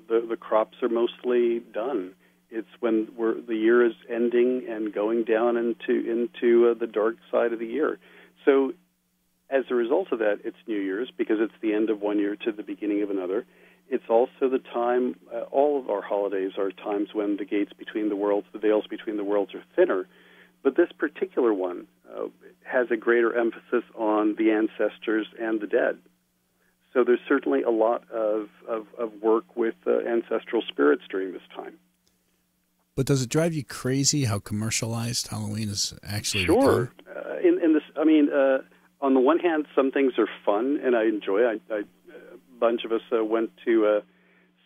The crops are mostly done. It's when the year is ending and going down into the dark side of the year. So as a result of that, it's New Year's, because it's the end of one year to the beginning of another. It's also the time, all of our holidays are times when the gates between the worlds, the veils between the worlds are thinner. But this particular one has a greater emphasis on the ancestors and the dead. So there's certainly a lot of work with ancestral spirits during this time. But does it drive you crazy how commercialized Halloween is actually Sure. become? In this, I mean, on the one hand, some things are fun and I enjoy. A bunch of us went to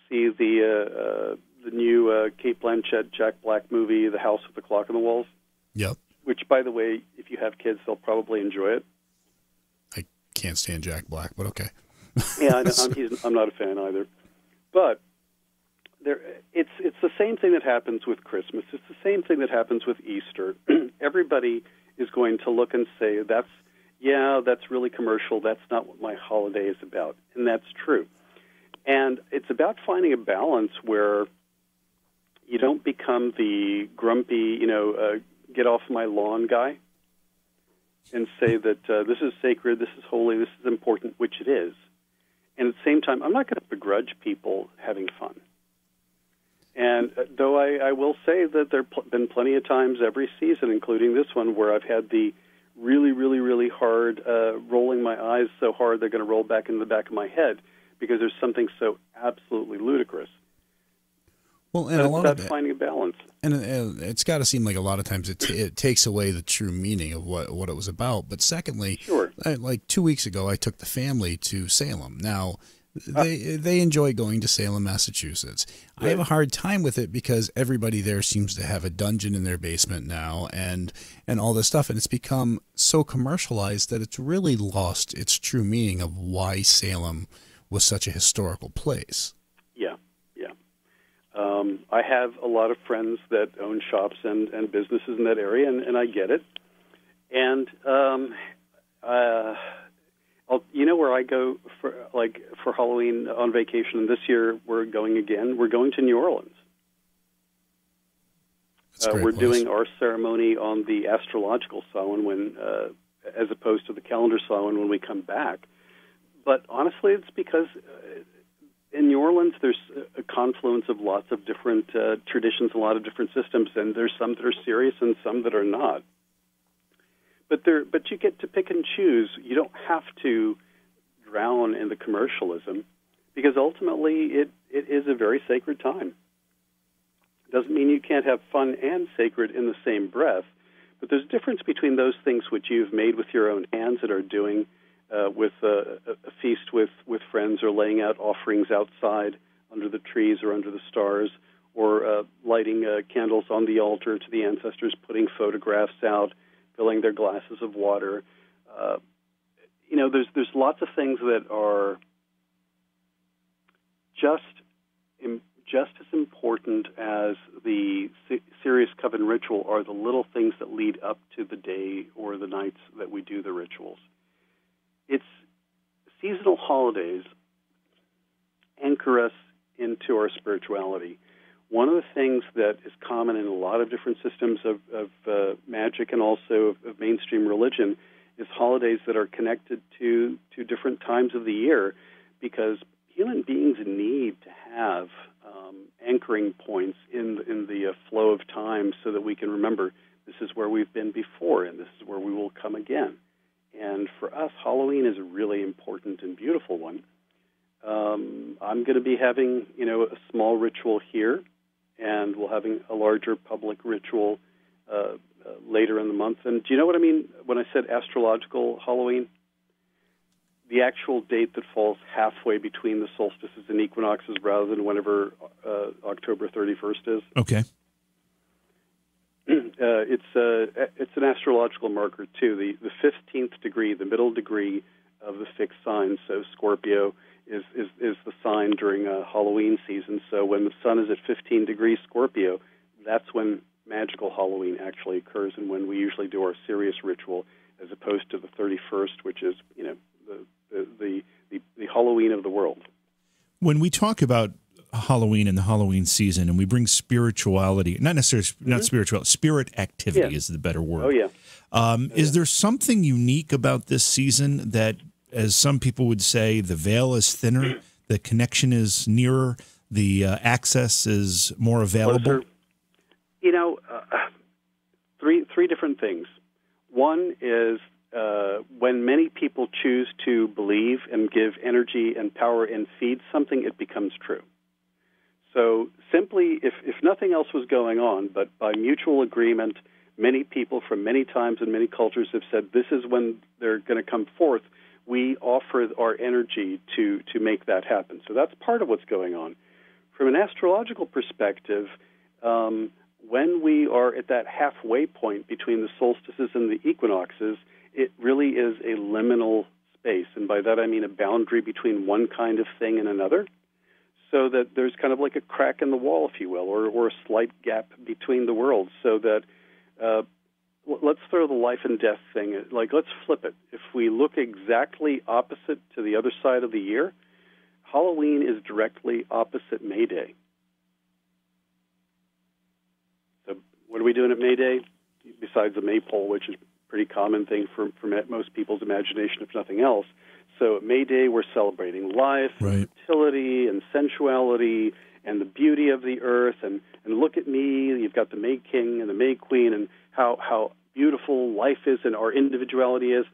see the new Kate Blanchett, Jack Black movie, The House with the Clock on the Walls. Yep. Which, by the way, if you have kids, they'll probably enjoy it. I can't stand Jack Black, but okay. Yeah, I'm not a fan either. But it's the same thing that happens with Christmas. It's the same thing that happens with Easter. Everybody is going to look and say, that's really commercial. That's not what my holiday is about. And that's true. And it's about finding a balance where you don't become the grumpy, get off my lawn guy and say that this is sacred, this is holy, this is important, which it is. And at the same time, I'm not going to begrudge people having fun. And though I will say that there have been plenty of times every season, including this one, where I've had the really, really, really hard rolling my eyes so hard they're going to roll back into the back of my head because there's something so absolutely ludicrous. Well, and a lot about of finding a balance. And it's got to seem like a lot of times it takes away the true meaning of what it was about. But secondly, sure. Like 2 weeks ago, I took the family to Salem. Now, they enjoy going to Salem, Massachusetts. Right. I have a hard time with it because everybody there seems to have a dungeon in their basement now and all this stuff. And it's become so commercialized that it's really lost its true meaning of why Salem was such a historical place. I have a lot of friends that own shops and businesses in that area, and I get it. And where I go for Halloween on vacation, and this year we're going again. We're going to New Orleans. We're doing our ceremony on the astrological Samhain as opposed to the calendar Samhain when we come back. But honestly, it's because in New Orleans, there's a confluence of lots of different traditions, a lot of different systems, and there's some that are serious and some that are not. But you get to pick and choose. You don't have to drown in the commercialism because ultimately it is a very sacred time. It doesn't mean you can't have fun and sacred in the same breath, but there's a difference between those things which you've made with your own hands that are doing with a feast with friends, or laying out offerings outside under the trees or under the stars, or lighting candles on the altar to the ancestors, putting photographs out, filling their glasses of water. There's lots of things that are just as important as the serious coven ritual are the little things that lead up to the day or the nights that we do the rituals. It's seasonal holidays anchor us into our spirituality. One of the things that is common in a lot of different systems of magic and also of mainstream religion is holidays that are connected to different times of the year, because human beings need to have anchoring points in the flow of time so that we can remember this is where we've been before and this is where we will come again. And for us, Halloween is a really important and beautiful one. I'm going to be having, a small ritual here, and we'll having a larger public ritual later in the month. And do you know what I mean when I said astrological Halloween? The actual date that falls halfway between the solstices and equinoxes rather than whenever October 31st is. Okay. It's an astrological marker, too. The 15th degree, the middle degree of the fixed sign, so Scorpio, is the sign during Halloween season. So when the sun is at 15 degrees Scorpio, that's when magical Halloween actually occurs, and when we usually do our serious ritual, as opposed to the 31st, which is, the Halloween of the world. When we talk about Halloween and the Halloween season, and we bring spirituality, not necessarily not spiritual, spirit activity is the better word. Oh, yeah. Is there something unique about this season that, as some people would say, the veil is thinner, the connection is nearer, the access is more available? Three different things. One is when many people choose to believe and give energy and power and feed something, it becomes true. So simply, if nothing else was going on, but by mutual agreement, many people from many times and many cultures have said this is when they're going to come forth, we offer our energy to make that happen. So that's part of what's going on. From an astrological perspective, when we are at that halfway point between the solstices and the equinoxes, it really is a liminal space. And by that I mean a boundary between one kind of thing and another, so that there's kind of like a crack in the wall, if you will, or a slight gap between the worlds, so that let's throw the life and death thing, let's flip it. If we look exactly opposite to the other side of the year, Halloween is directly opposite May Day. So what are we doing at May Day? Besides the maypole, which is a pretty common thing for most people's imagination, if nothing else. So at May Day, we're celebrating life, and fertility, and sensuality, and the beauty of the earth. And look at me, you've got the May King and the May Queen, and how beautiful life is and our individuality is.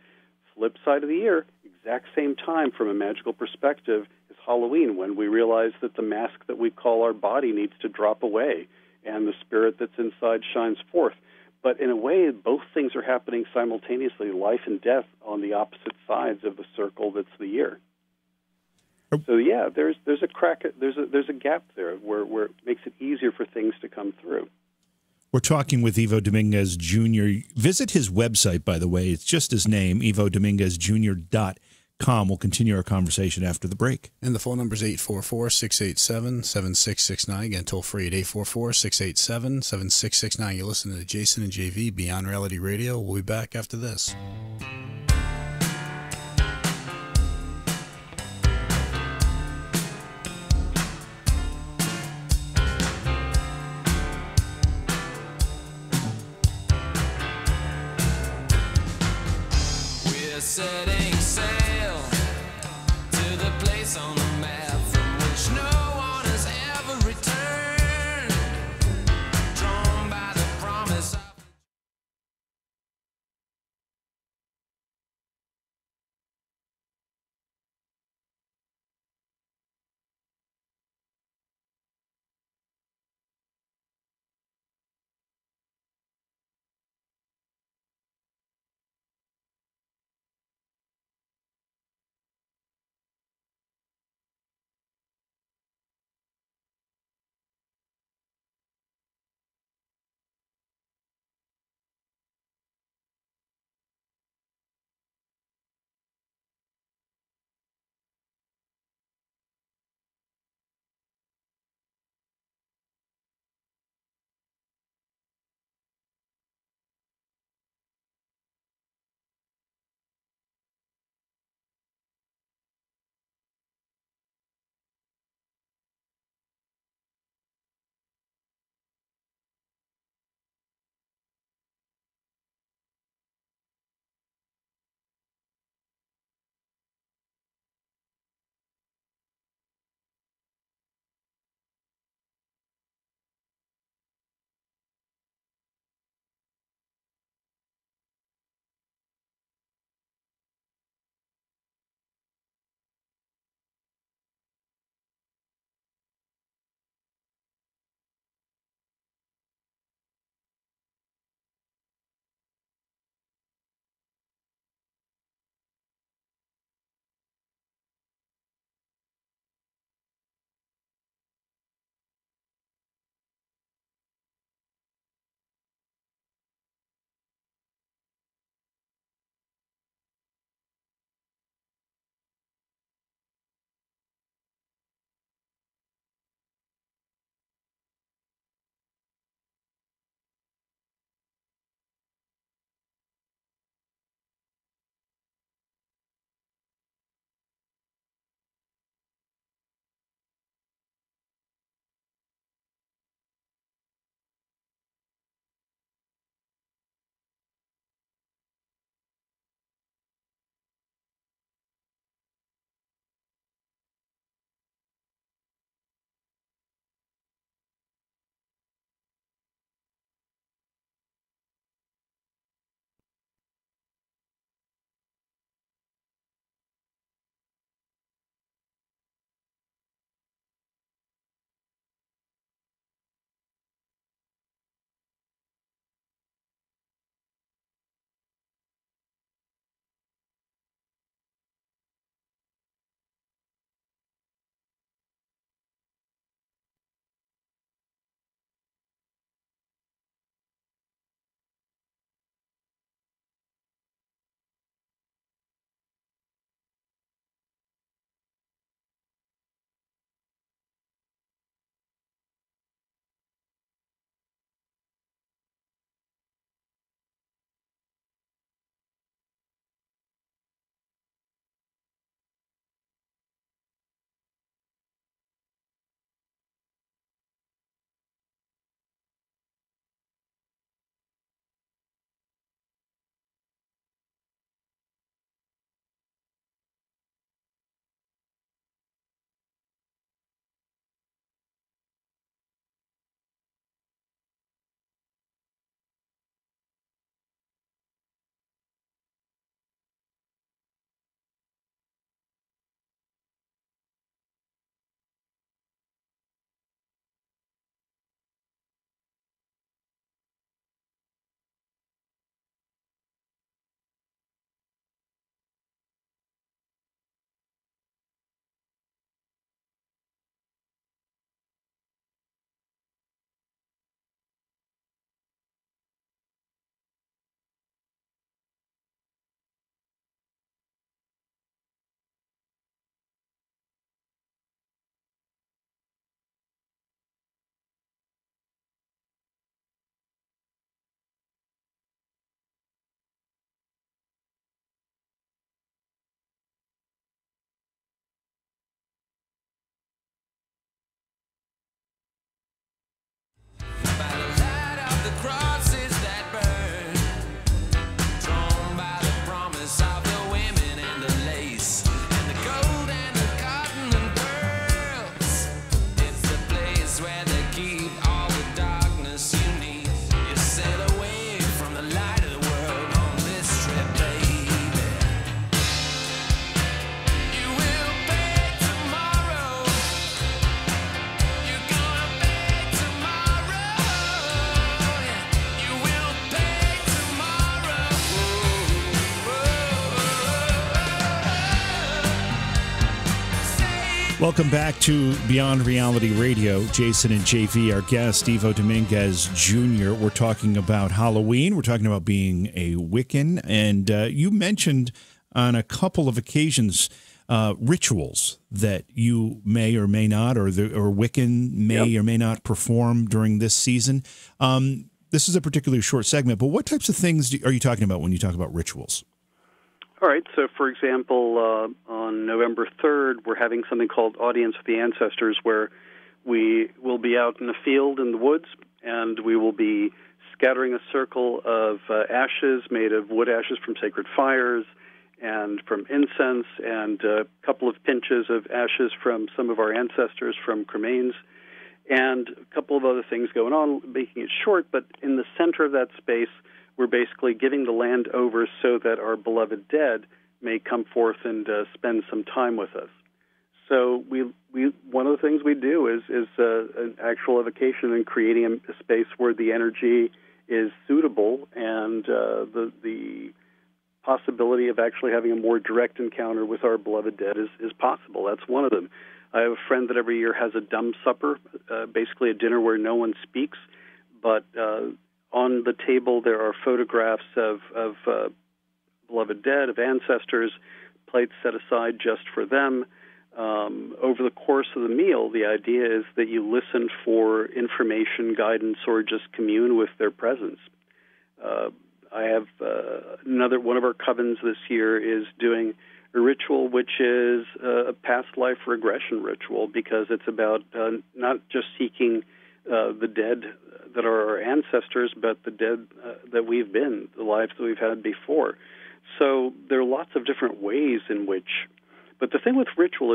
Flip side of the year, exact same time from a magical perspective, is Halloween, when we realize that the mask that we call our body needs to drop away, and the spirit that's inside shines forth. But in a way, both things are happening simultaneously, life and death on the opposite sides of the circle that's the year. So yeah, there's a crack, there's a gap there where it makes it easier for things to come through. We're talking with Ivo Dominguez Jr. Visit his website, by the way. It's just his name, ivodominguezjr.com. We'll continue our conversation after the break. And the phone number is 844-687-7669. Again, toll free at 844-687-7669. You're listening to Jason and JV, Beyond Reality Radio. We'll be back after this. We're setting sail to the place on the map from which no one has ever returned, drawn by the promise of Welcome back to Beyond Reality Radio. Jason and JV, our guest, Ivo Dominguez Jr. We're talking about Halloween. We're talking about being a Wiccan. And you mentioned on a couple of occasions rituals that you may or may not, or Wiccan may or may not perform during this season. This is a particularly short segment, but what types of things are you talking about when you talk about rituals? All right, so for example, on November 3rd, we're having something called Audience with the Ancestors, where we will be out in the field in the woods, and we will be scattering a circle of ashes made of wood ashes from sacred fires and from incense, and a couple of pinches of ashes from some of our ancestors from cremains, and a couple of other things going on, making it short, but in the center of that space, we're basically giving the land over so that our beloved dead may come forth and spend some time with us. So we one of the things we do is an actual evocation and creating a space where the energy is suitable, and the possibility of actually having a more direct encounter with our beloved dead is possible. That's one of them. I have a friend that every year has a dumb supper, basically a dinner where no one speaks, but on the table there are photographs of beloved dead, of ancestors, plates set aside just for them. Over the course of the meal, the idea is that you listen for information, guidance, or just commune with their presence. I have another one of our covens this year is doing a ritual which is a past life regression ritual, because it's about not just seeking the dead that are our ancestors, but the dead that we've been, the lives that we've had before. So there are lots of different ways in which, but the thing with ritual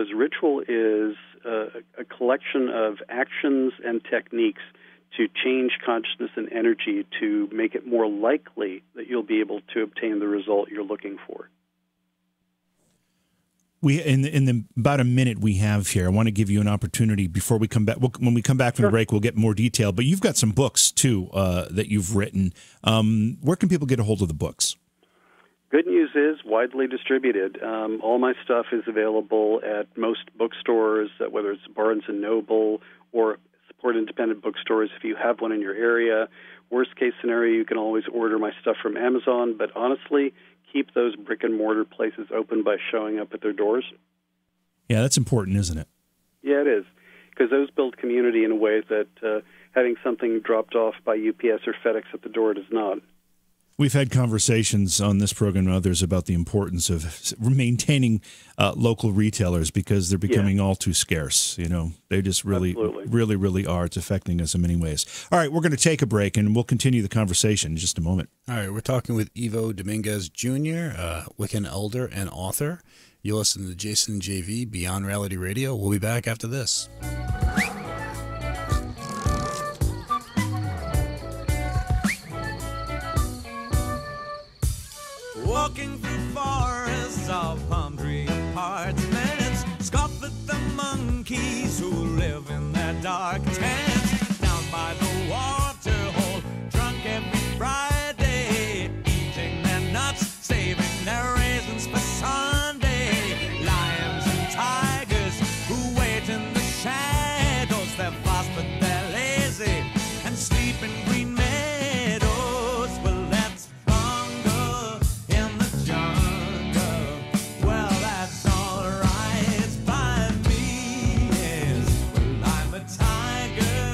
is a collection of actions and techniques to change consciousness and energy to make it more likely that you'll be able to obtain the result you're looking for. We in the about a minute we have here, I want to give you an opportunity before we come back. When we come back from the break, we'll get more detail. But you've got some books, too, that you've written. Where can people get a hold of the books? Good news is widely distributed. All my stuff is available at most bookstores, whether it's Barnes & Noble or support independent bookstores if you have one in your area. Worst case scenario, you can always order my stuff from Amazon. But honestly, keep those brick-and-mortar places open by showing up at their doors. Yeah, that's important, isn't it? Yeah, it is, because those build community in a way that having something dropped off by UPS or FedEx at the door does not. We've had conversations on this program and others about the importance of maintaining local retailers, because they're becoming all too scarce. You know, they just really are. It's affecting us in many ways. All right, we're going to take a break, and we'll continue the conversation in just a moment. All right, we're talking with Ivo Dominguez Jr., Wiccan elder and author. You listen to Jason and JV, Beyond Reality Radio. We'll be back after this. Walking through forests of palm tree apartments, scoff at the monkeys who live in their dark tents. Down by the water hole, drunk every Friday, eating their nuts, saving their raisins for Sunday. Lions and tigers who wait in the shadows, they're fast but they're lazy and sleep in green meadows. Well, let's bungle in the jungle. Well, that's alright by me. Yes, well, I'm a tiger.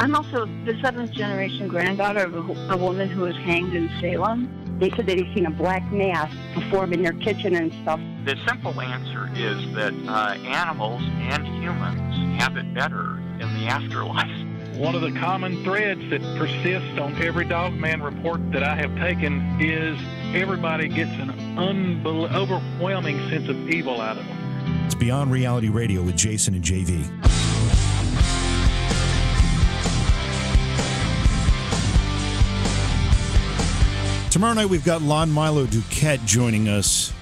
I'm also the seventh generation granddaughter of a woman who was hanged in Salem. They said they'd seen a black mass perform in their kitchen and stuff. The simple answer is that animals and humans have it better in the afterlife. One of the common threads that persists on every Dogman report that I have taken is everybody gets an overwhelming sense of evil out of them. It's Beyond Reality Radio with Jason and JV. Tomorrow night, we've got Lon Milo Duquette joining us.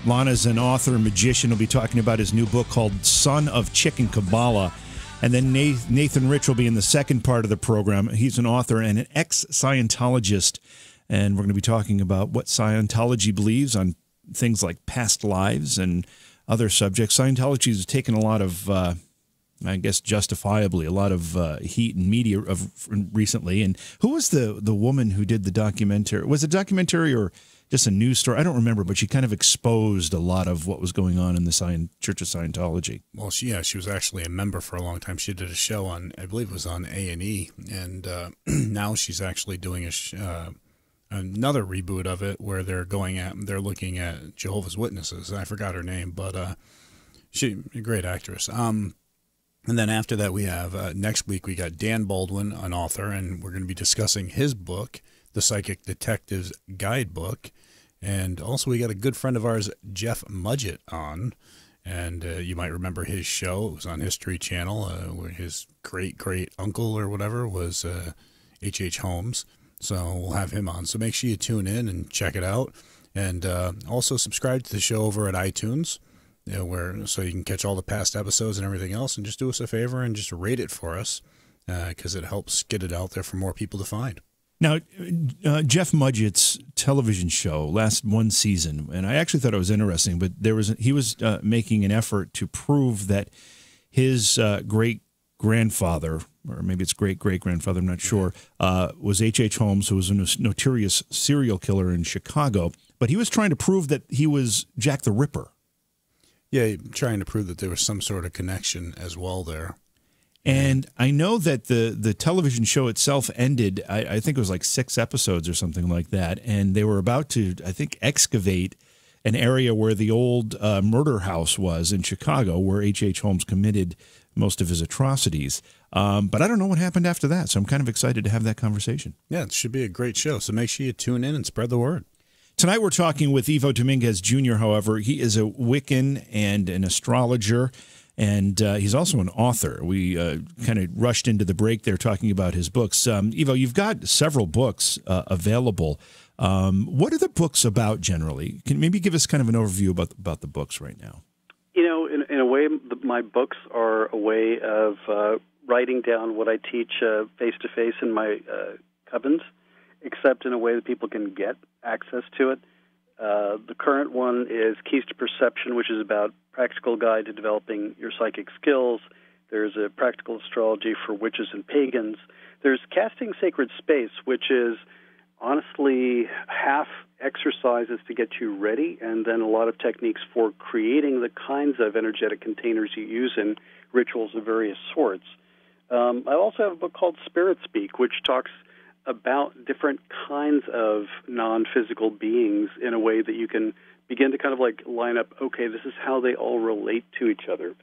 Lon is an author and magician. He'll be talking about his new book called Son of Chicken Kabbalah. And then Nathan Rich will be in the second part of the program. He's an author and an ex-Scientologist. And we're going to be talking about what Scientology believes on things like past lives and other subjects. Scientology has taken a lot of, I guess justifiably, a lot of heat in media recently. And who was the woman who did the documentary? Was it a documentary or just a news story? I don't remember, but she kind of exposed a lot of what was going on in the Church of Scientology. Well, she was actually a member for a long time. She did a show on, I believe it was on A&E, and now she's actually doing another reboot of it where they're looking at Jehovah's Witnesses. I forgot her name, but she's a great actress. And then after that, we have next week we got Dan Baldwin, an author, and we're going to be discussing his book, The Psychic Detective's Guidebook. And also we got a good friend of ours, Jeff Mudgett, on. And you might remember his show. It was on History Channel, where his great-great-uncle or whatever was H.H. Holmes. So we'll have him on. So make sure you tune in and check it out. And also subscribe to the show over at iTunes, so you can catch all the past episodes and everything else. And just do us a favor and just rate it for us, because it helps get it out there for more people to find. Now, Jeff Mudgett's television show last one season, and I actually thought it was interesting, but he was making an effort to prove that his great-grandfather, or maybe it's great-great-grandfather, I'm not sure, was H.H. Holmes, who was a notorious serial killer in Chicago. But he was trying to prove that he was Jack the Ripper. Yeah, trying to prove that there was some sort of connection as well there. And I know that the television show itself ended, I think it was like 6 episodes or something like that, and they were about to, I think, excavate an area where the old murder house was in Chicago, where H.H. Holmes committed most of his atrocities. But I don't know what happened after that, so I'm kind of excited to have that conversation. Yeah, it should be a great show, so make sure you tune in and spread the word. Tonight we're talking with Ivo Dominguez Jr., however. He is a Wiccan and an astrologer, and he's also an author. We kind of rushed into the break there talking about his books. Ivo, you've got several books available. What are the books about generally? Can you maybe give us kind of an overview about the books right now? You know, in a way, my books are a way of writing down what I teach face-to-face in my covens, except in a way that people can get access to it. The current one is Keys to Perception, which is about practical guide to developing your psychic skills. There's a practical astrology for witches and pagans. There's Casting Sacred Space, which is honestly half exercises to get you ready, and then a lot of techniques for creating the kinds of energetic containers you use in rituals of various sorts. I also have a book called Spirit Speak, which talks about different kinds of non-physical beings in a way that you can begin to kind of like line up, okay, this is how they all relate to each other.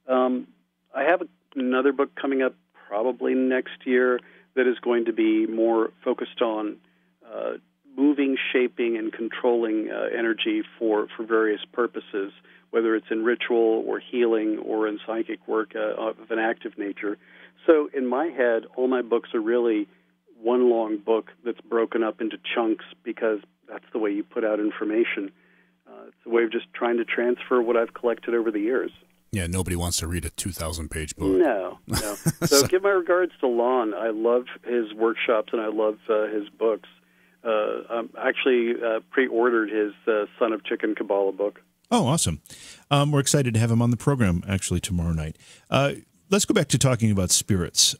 I have another book coming up probably next year that is going to be more focused on moving, shaping, and controlling energy for various purposes, whether it's in ritual or healing or in psychic work of an active nature. So in my head, all my books are really one long book that's broken up into chunks because that's the way you put out information. It's a way of just trying to transfer what I've collected over the years. Yeah, nobody wants to read a 2,000-page book. No. So give my regards to Lon. I love his workshops and I love his books. I actually pre-ordered his Son of Chicken Kabbalah book. Oh, awesome. We're excited to have him on the program actually tomorrow night. Let's go back to talking about spirits.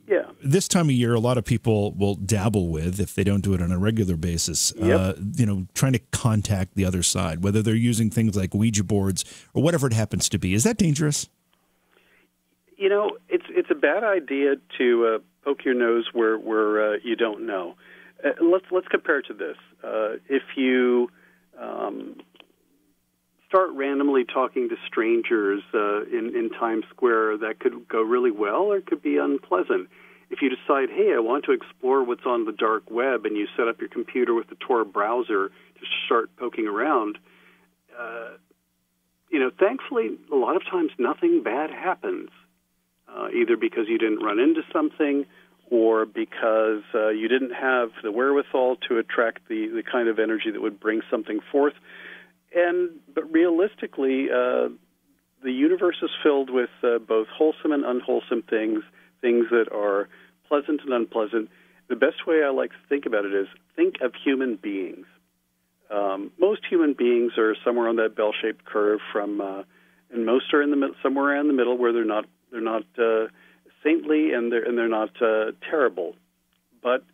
Yeah. This time of year, a lot of people will dabble with, if they don't do it on a regular basis, trying to contact the other side, whether they're using things like Ouija boards or whatever it happens to be. Is that dangerous? You know, it's a bad idea to poke your nose where you don't know. Let's compare it to this. If you start randomly talking to strangers in Times Square, that could go really well or it could be unpleasant. If you decide, hey, I want to explore what's on the dark web, and you set up your computer with the Tor browser to start poking around, thankfully, a lot of times nothing bad happens, either because you didn't run into something or because you didn't have the wherewithal to attract the kind of energy that would bring something forth. But realistically, the universe is filled with both wholesome and unwholesome things that are pleasant and unpleasant. The best way I like to think about it is think of human beings. Most human beings are somewhere on that bell-shaped curve and most are in the somewhere around the middle where they're not saintly and they're not terrible. But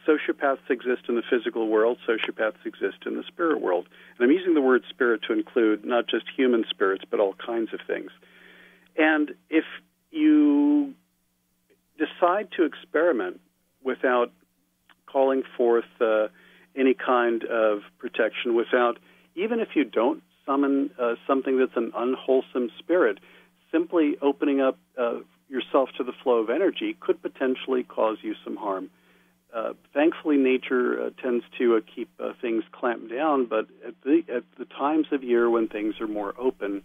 sociopaths exist in the physical world. Sociopaths exist in the spirit world. And I'm using the word spirit to include not just human spirits, but all kinds of things. And if you decide to experiment without calling forth any kind of protection, even if you don't summon something that's an unwholesome spirit, simply opening up yourself to the flow of energy could potentially cause you some harm. Thankfully, nature tends to keep things clamped down, but at the times of year when things are more open,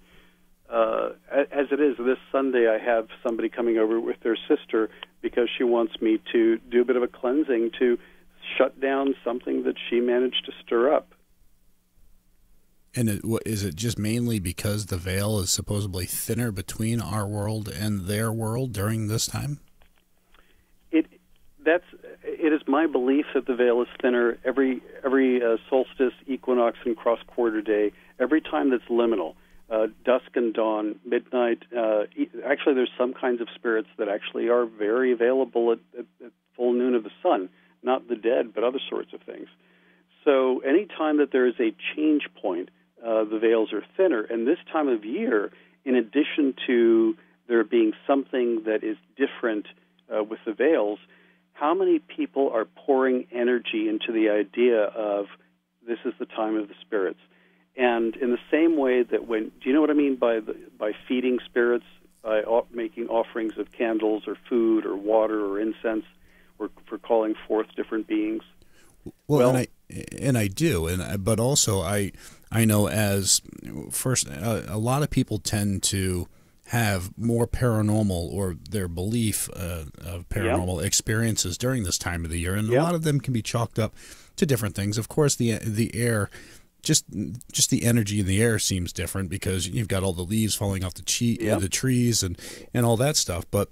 as it is this Sunday, I have somebody coming over with their sister because she wants me to do a bit of a cleansing to shut down something that she managed to stir up. And is it just mainly because the veil is supposedly thinner between our world and their world during this time? It is my belief that the veil is thinner every solstice, equinox, and cross-quarter day, every time that's liminal, dusk and dawn, midnight. Actually, there's some kinds of spirits that actually are very available at full noon of the sun, not the dead, but other sorts of things. So any time that there is a change point, the veils are thinner. And this time of year, in addition to there being something that is different with the veils, how many people are pouring energy into the idea of this is the time of the spirits? And in the same way that do you know what I mean by feeding spirits, by making offerings of candles or food or water or incense, or for calling forth different beings? Well, and I do, but also I know as first a lot of people tend to have more paranormal or their belief of paranormal experiences during this time of the year, and a lot of them can be chalked up to different things. Of course, the air, just the energy in the air seems different because you've got all the leaves falling off the trees and all that stuff. But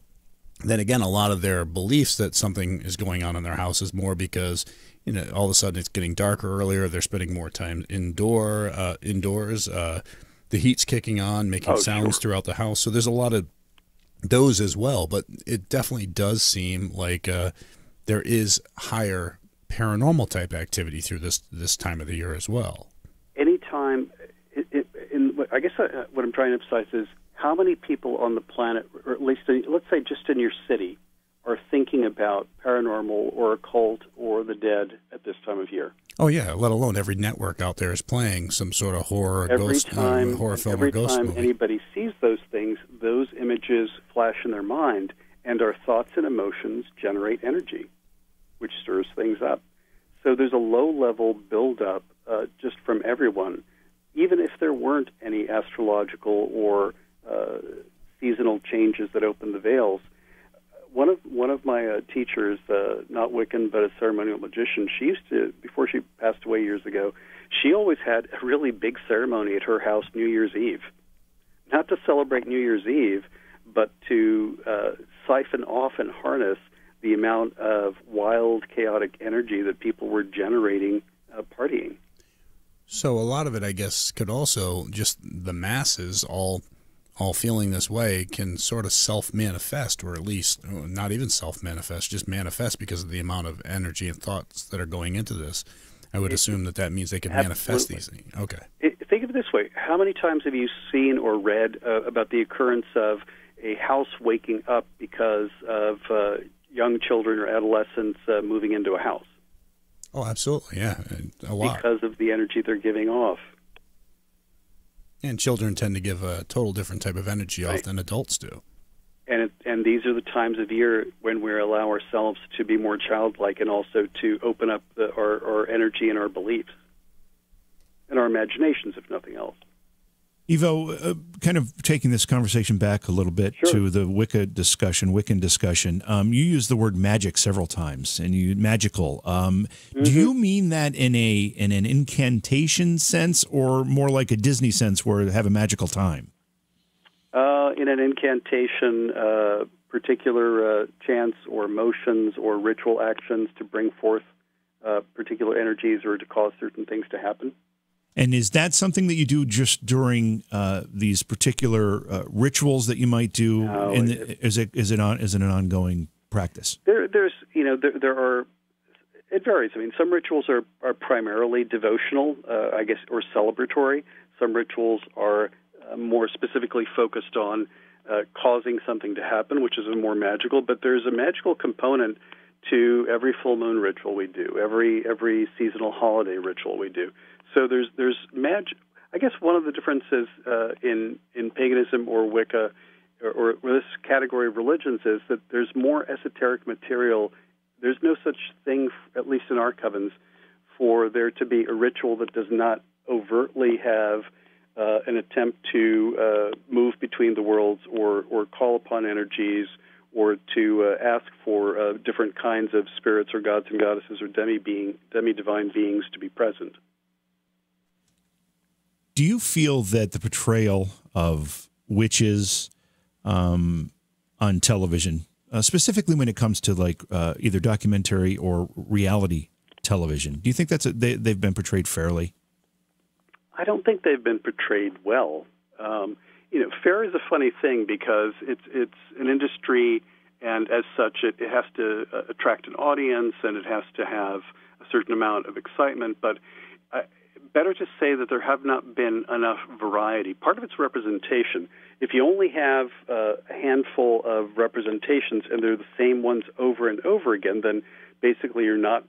then again, a lot of their beliefs that something is going on in their house is more because all of a sudden it's getting darker earlier. They're spending more time indoors. The heat's kicking on, making sounds throughout the house. So there's a lot of those as well. But it definitely does seem like there is higher paranormal type activity through this time of the year as well. Anytime, I guess what I'm trying to emphasize is how many people on the planet, or at least let's say just in your city, are thinking about paranormal or occult or the dead at this time of year. Oh yeah, let alone every network out there is playing some sort of horror, horror film or ghost movie. Every time anybody sees those things, those images flash in their mind, and our thoughts and emotions generate energy, which stirs things up. So there's a low-level buildup just from everyone, even if there weren't any astrological or seasonal changes that open the veils. One of my teachers, not Wiccan but a ceremonial magician, she used to, before she passed away years ago, she always had a really big ceremony at her house New Year's Eve. Not to celebrate New Year's Eve, but to siphon off and harness the amount of wild, chaotic energy that people were generating partying. So a lot of it, I guess, could also, just the masses all feeling this way can sort of self-manifest, or at least not even self-manifest, just manifest because of the amount of energy and thoughts that are going into this. I would assume that means they could manifest these things. Okay. Think of it this way. How many times have you seen or read about the occurrence of a house waking up because of young children or adolescents moving into a house. Oh, absolutely, yeah, a lot. Because of the energy they're giving off. And children tend to give a total different type of energy off than adults do. And these are the times of year when we allow ourselves to be more childlike and also to open up our energy and our beliefs and our imaginations, if nothing else. Ivo, kind of taking this conversation back a little bit to the Wiccan discussion, you used the word magic several times, and you magical. Do you mean that in an incantation sense, or more like a Disney sense, where they have a magical time? In an incantation, particular chants or motions or ritual actions to bring forth particular energies or to cause certain things to happen. And is that something that you do just during these particular rituals that you might do? No, Is it an ongoing practice? There are. It varies. I mean, some rituals are primarily devotional, I guess, or celebratory. Some rituals are more specifically focused on causing something to happen, which is a more magical. But there's a magical component to every full moon ritual we do, every seasonal holiday ritual we do. So there's magic. I guess one of the differences in paganism or Wicca or this category of religions is that there's more esoteric material. There's no such thing, at least in our covens, for there to be a ritual that does not overtly have an attempt to move between the worlds or call upon energies or to ask for different kinds of spirits or gods and goddesses or demi-divine beings to be present. Do you feel that the portrayal of witches on television, specifically when it comes to like either documentary or reality television, do you think they've been portrayed fairly? I don't think they've been portrayed well. Fair is a funny thing because it's an industry, and as such, it has to attract an audience and it has to have a certain amount of excitement. But better to say that there have not been enough variety. Part of it's representation. If you only have a handful of representations and they're the same ones over and over again, then basically you're not.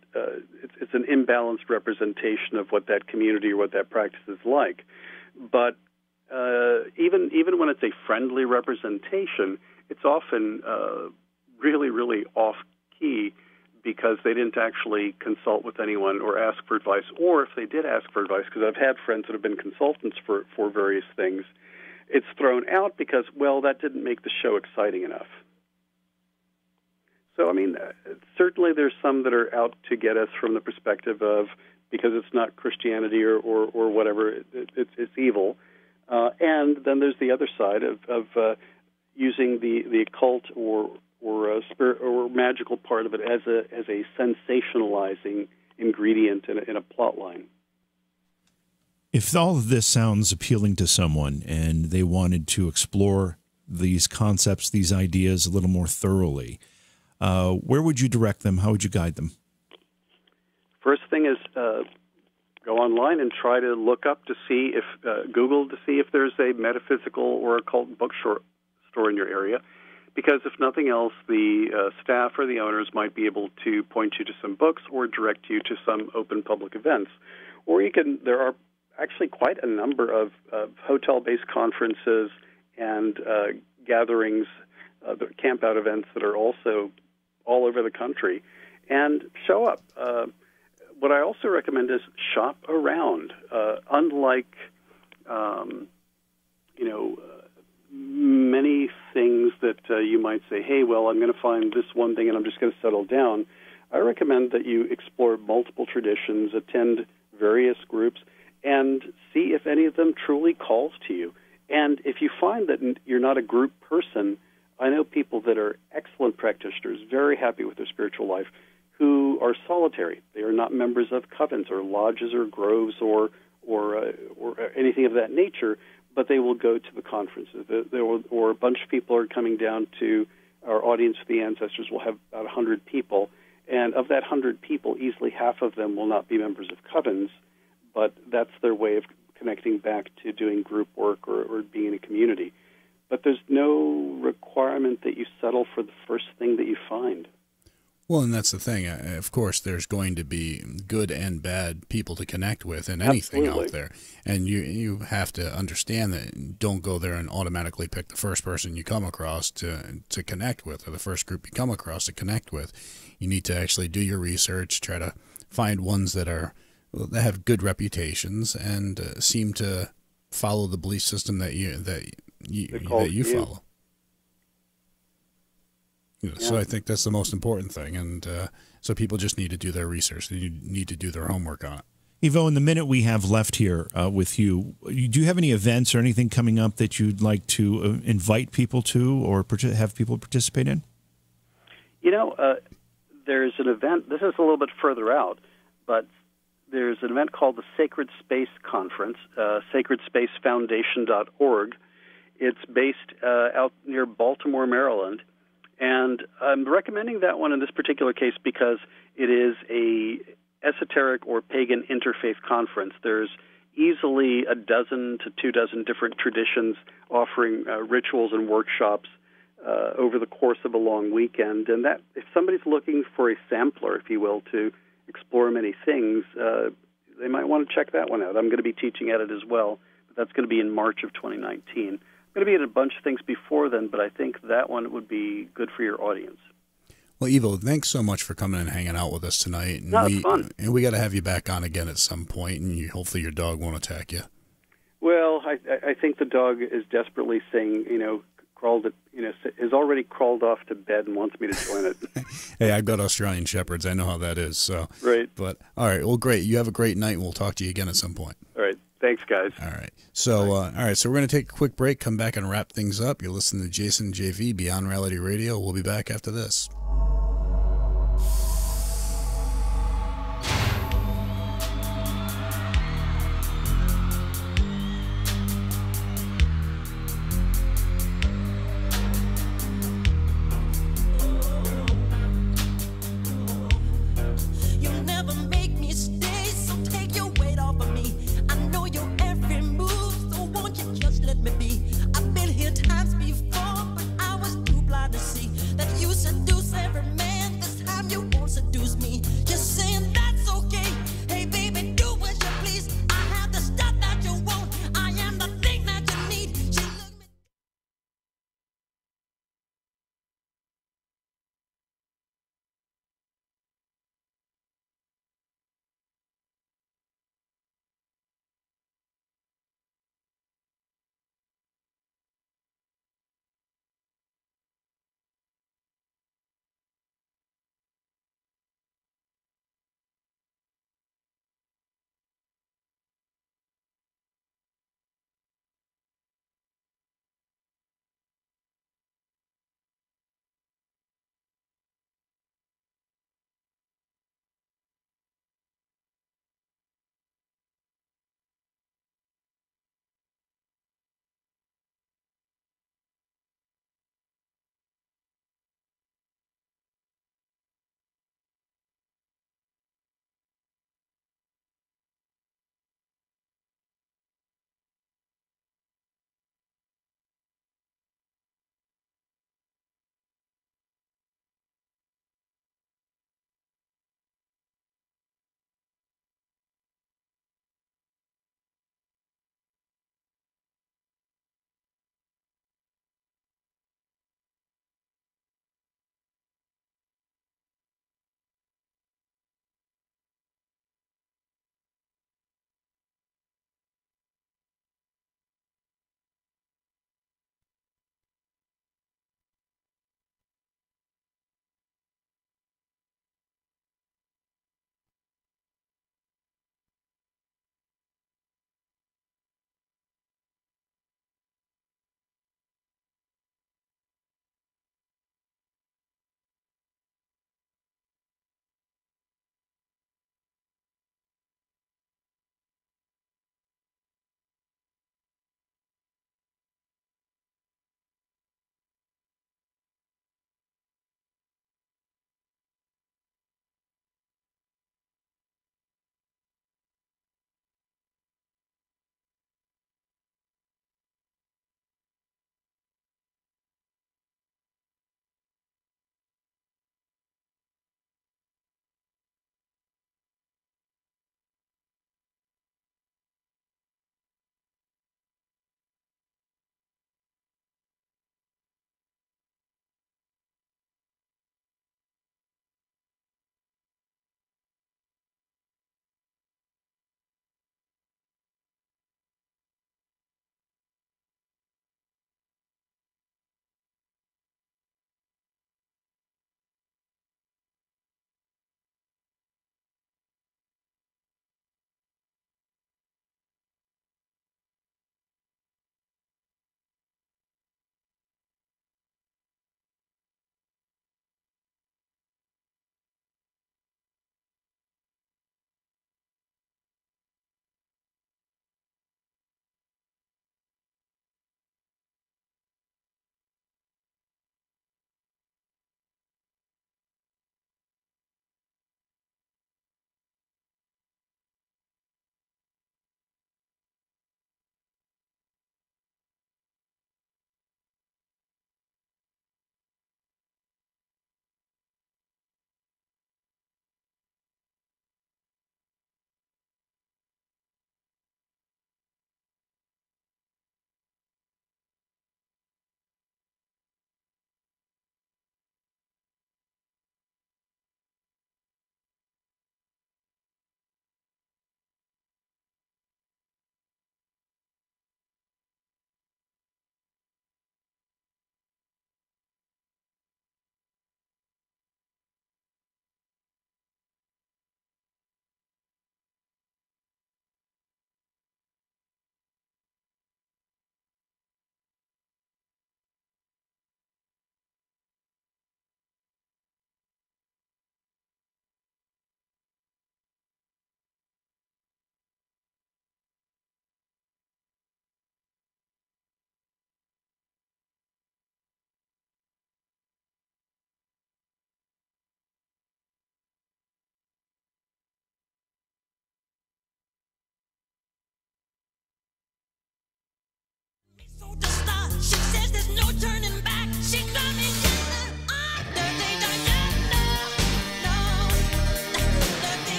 It's an imbalanced representation of what that community or what that practice is like. But even when it's a friendly representation, it's often really, really off-key because they didn't actually consult with anyone or ask for advice. Or if they did ask for advice, because I've had friends that have been consultants for various things, it's thrown out because, well, that didn't make the show exciting enough. So, I mean, certainly there's some that are out to get us from the perspective of, because it's not Christianity or whatever, it's evil. And then there's the other side of using the occult or spirit or magical part of it as a sensationalizing ingredient in a plot line. If all of this sounds appealing to someone and they wanted to explore these concepts, these ideas a little more thoroughly, where would you direct them? How would you guide them? First thing is go online and try to look up to see if Google to see if there's a metaphysical or occult bookstore in your area. Because if nothing else, the staff or the owners might be able to point you to some books or direct you to some open public events. Or there are actually quite a number of hotel-based conferences and gatherings, camp-out events that are also all over the country. And show up. What I also recommend is shop around. Unlike, many things that you might say, hey, well, I'm going to find this one thing and I'm just going to settle down. I recommend that you explore multiple traditions, attend various groups, and see if any of them truly calls to you. And if you find that you're not a group person, I know people that are excellent practitioners, very happy with their spiritual life, who are solitary. They are not members of covens or lodges or groves or anything of that nature, but they will go to the conferences. Or a bunch of people are coming down to our audience for the ancestors. We'll have about 100 people, and of that 100 people, easily half of them will not be members of covens, but that's their way of connecting back to doing group work or being in a community. But there's no requirement that you settle for the first thing that you find. Well, and that's the thing. Of course, there's going to be good and bad people to connect with and anything Absolutely. out there. And you have to understand that. Don't go there and automatically pick the first person you come across to connect with, or the first group you come across to connect with. You need to actually do your research, try to find ones that have good reputations and seem to follow the belief system that you follow. You know, Yeah. So I think that's the most important thing, and so people just need to do their research. They need to do their homework on it. Ivo, in the minute we have left here with you, do you have any events or anything coming up that you'd like to invite people to or have people participate in? You know, there's an event, this is a little bit further out, but there's an event called the Sacred Space Conference, sacredspacefoundation.org. It's based out near Baltimore, Maryland. And I'm recommending that one in this particular case because it is a esoteric or pagan interfaith conference. There's easily a dozen to 24 different traditions offering rituals and workshops over the course of a long weekend. And that, if somebody's looking for a sampler, if you will, to explore many things, they might want to check that one out. I'm going to be teaching at it as well, but that's going to be in March of 2019. I'm going to be at a bunch of things before then, but I think that one would be good for your audience. Well, Ivo, thanks so much for coming and hanging out with us tonight. And it's fun. And we got to have you back on again at some point, and hopefully your dog won't attack you. Well, I think the dog is desperately saying, has already crawled off to bed and wants me to join it. Hey, I've got Australian Shepherds. I know how that is. So right. But all right, well, great. You have a great night, and we'll talk to you again at some point. All right. Thanks, guys. All right. So, so we're going to take a quick break, come back and wrap things up. You're listening to Jason JV, Beyond Reality Radio. We'll be back after this. You'll never make me stay, so take your weight off of me. I know your every move, so won't you just let me be? I've been here times before, but I was too blind to see that you seduce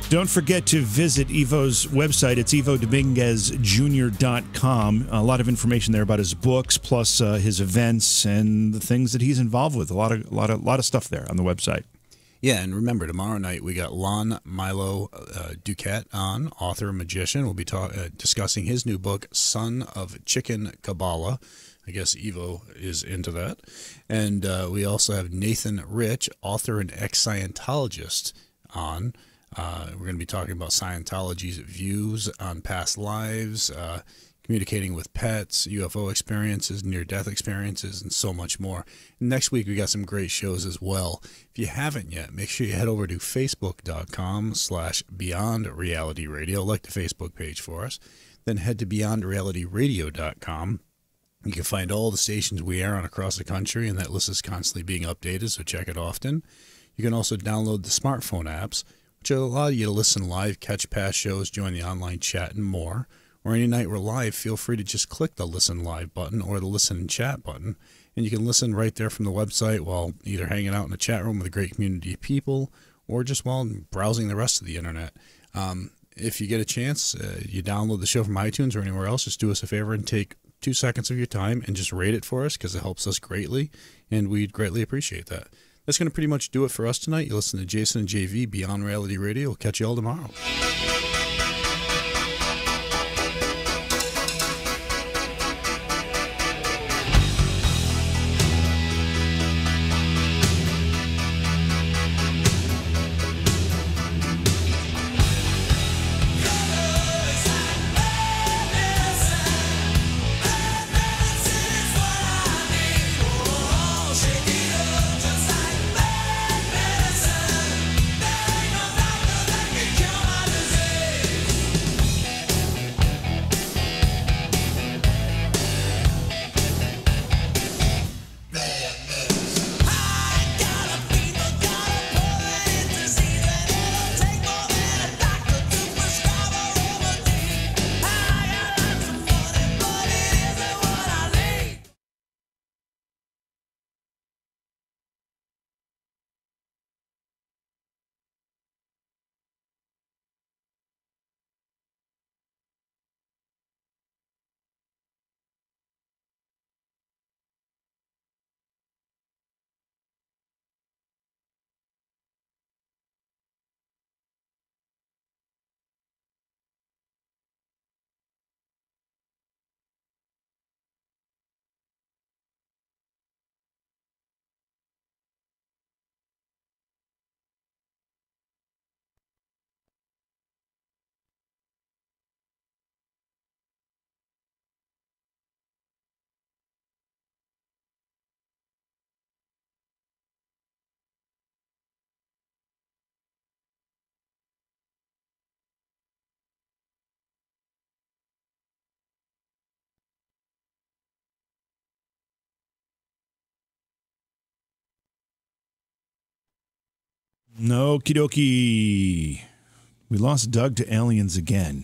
Don't forget to visit Ivo's website. It's ivodominguezjr.com. A lot of information there about his books, plus his events and the things that he's involved with. A lot of stuff there on the website. Yeah, and remember, tomorrow night we got Lon Milo Duquette on, author and magician. We'll be discussing his new book, Son of Chicken Kabbalah. I guess Ivo is into that. And we also have Nathan Rich, author and ex-Scientologist, on. We're going to be talking about Scientology's views on past lives, communicating with pets, UFO experiences, near-death experiences, and so much more. Next week, we got some great shows as well. If you haven't yet, make sure you head over to facebook.com/beyondrealityradio. Like the Facebook page for us. Then head to beyondrealityradio.com. You can find all the stations we air on across the country, and that list is constantly being updated, so check it often. You can also download the smartphone apps, which will allow you to listen live, catch past shows, join the online chat, and more. Or any night we're live, feel free to just click the Listen Live button or the Listen and Chat button, and you can listen right there from the website while either hanging out in the chat room with a great community of people or just while browsing the rest of the internet. If you get a chance, you download the show from iTunes or anywhere else, just do us a favor and take 2 seconds of your time and just rate it for us, because it helps us greatly, and we'd greatly appreciate that. That's going to pretty much do it for us tonight. You listen to Jason and JV, Beyond Reality Radio. We'll catch you all tomorrow. Okie dokie. We lost Doug to aliens again.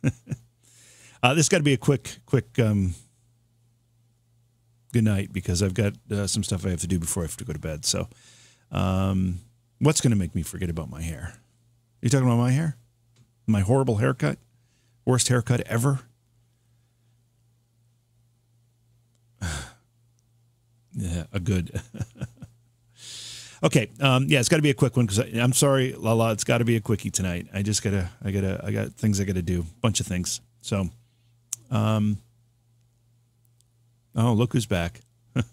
This got to be a quick good night, because I've got some stuff I have to do before I have to go to bed. So what's going to make me forget about my hair? Are you talking about my hair? My horrible haircut? Worst haircut ever? Yeah, a good... Okay, yeah, it's got to be a quick one, because I'm sorry, Lala, it's got to be a quickie tonight. I got things I got to do, bunch of things. So, oh, look who's back. All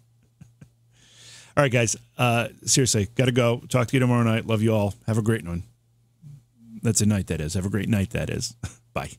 right, guys, seriously, got to go. Talk to you tomorrow night. Love you all. Have a great one. That's a night, that is. Have a great night, that is. Bye.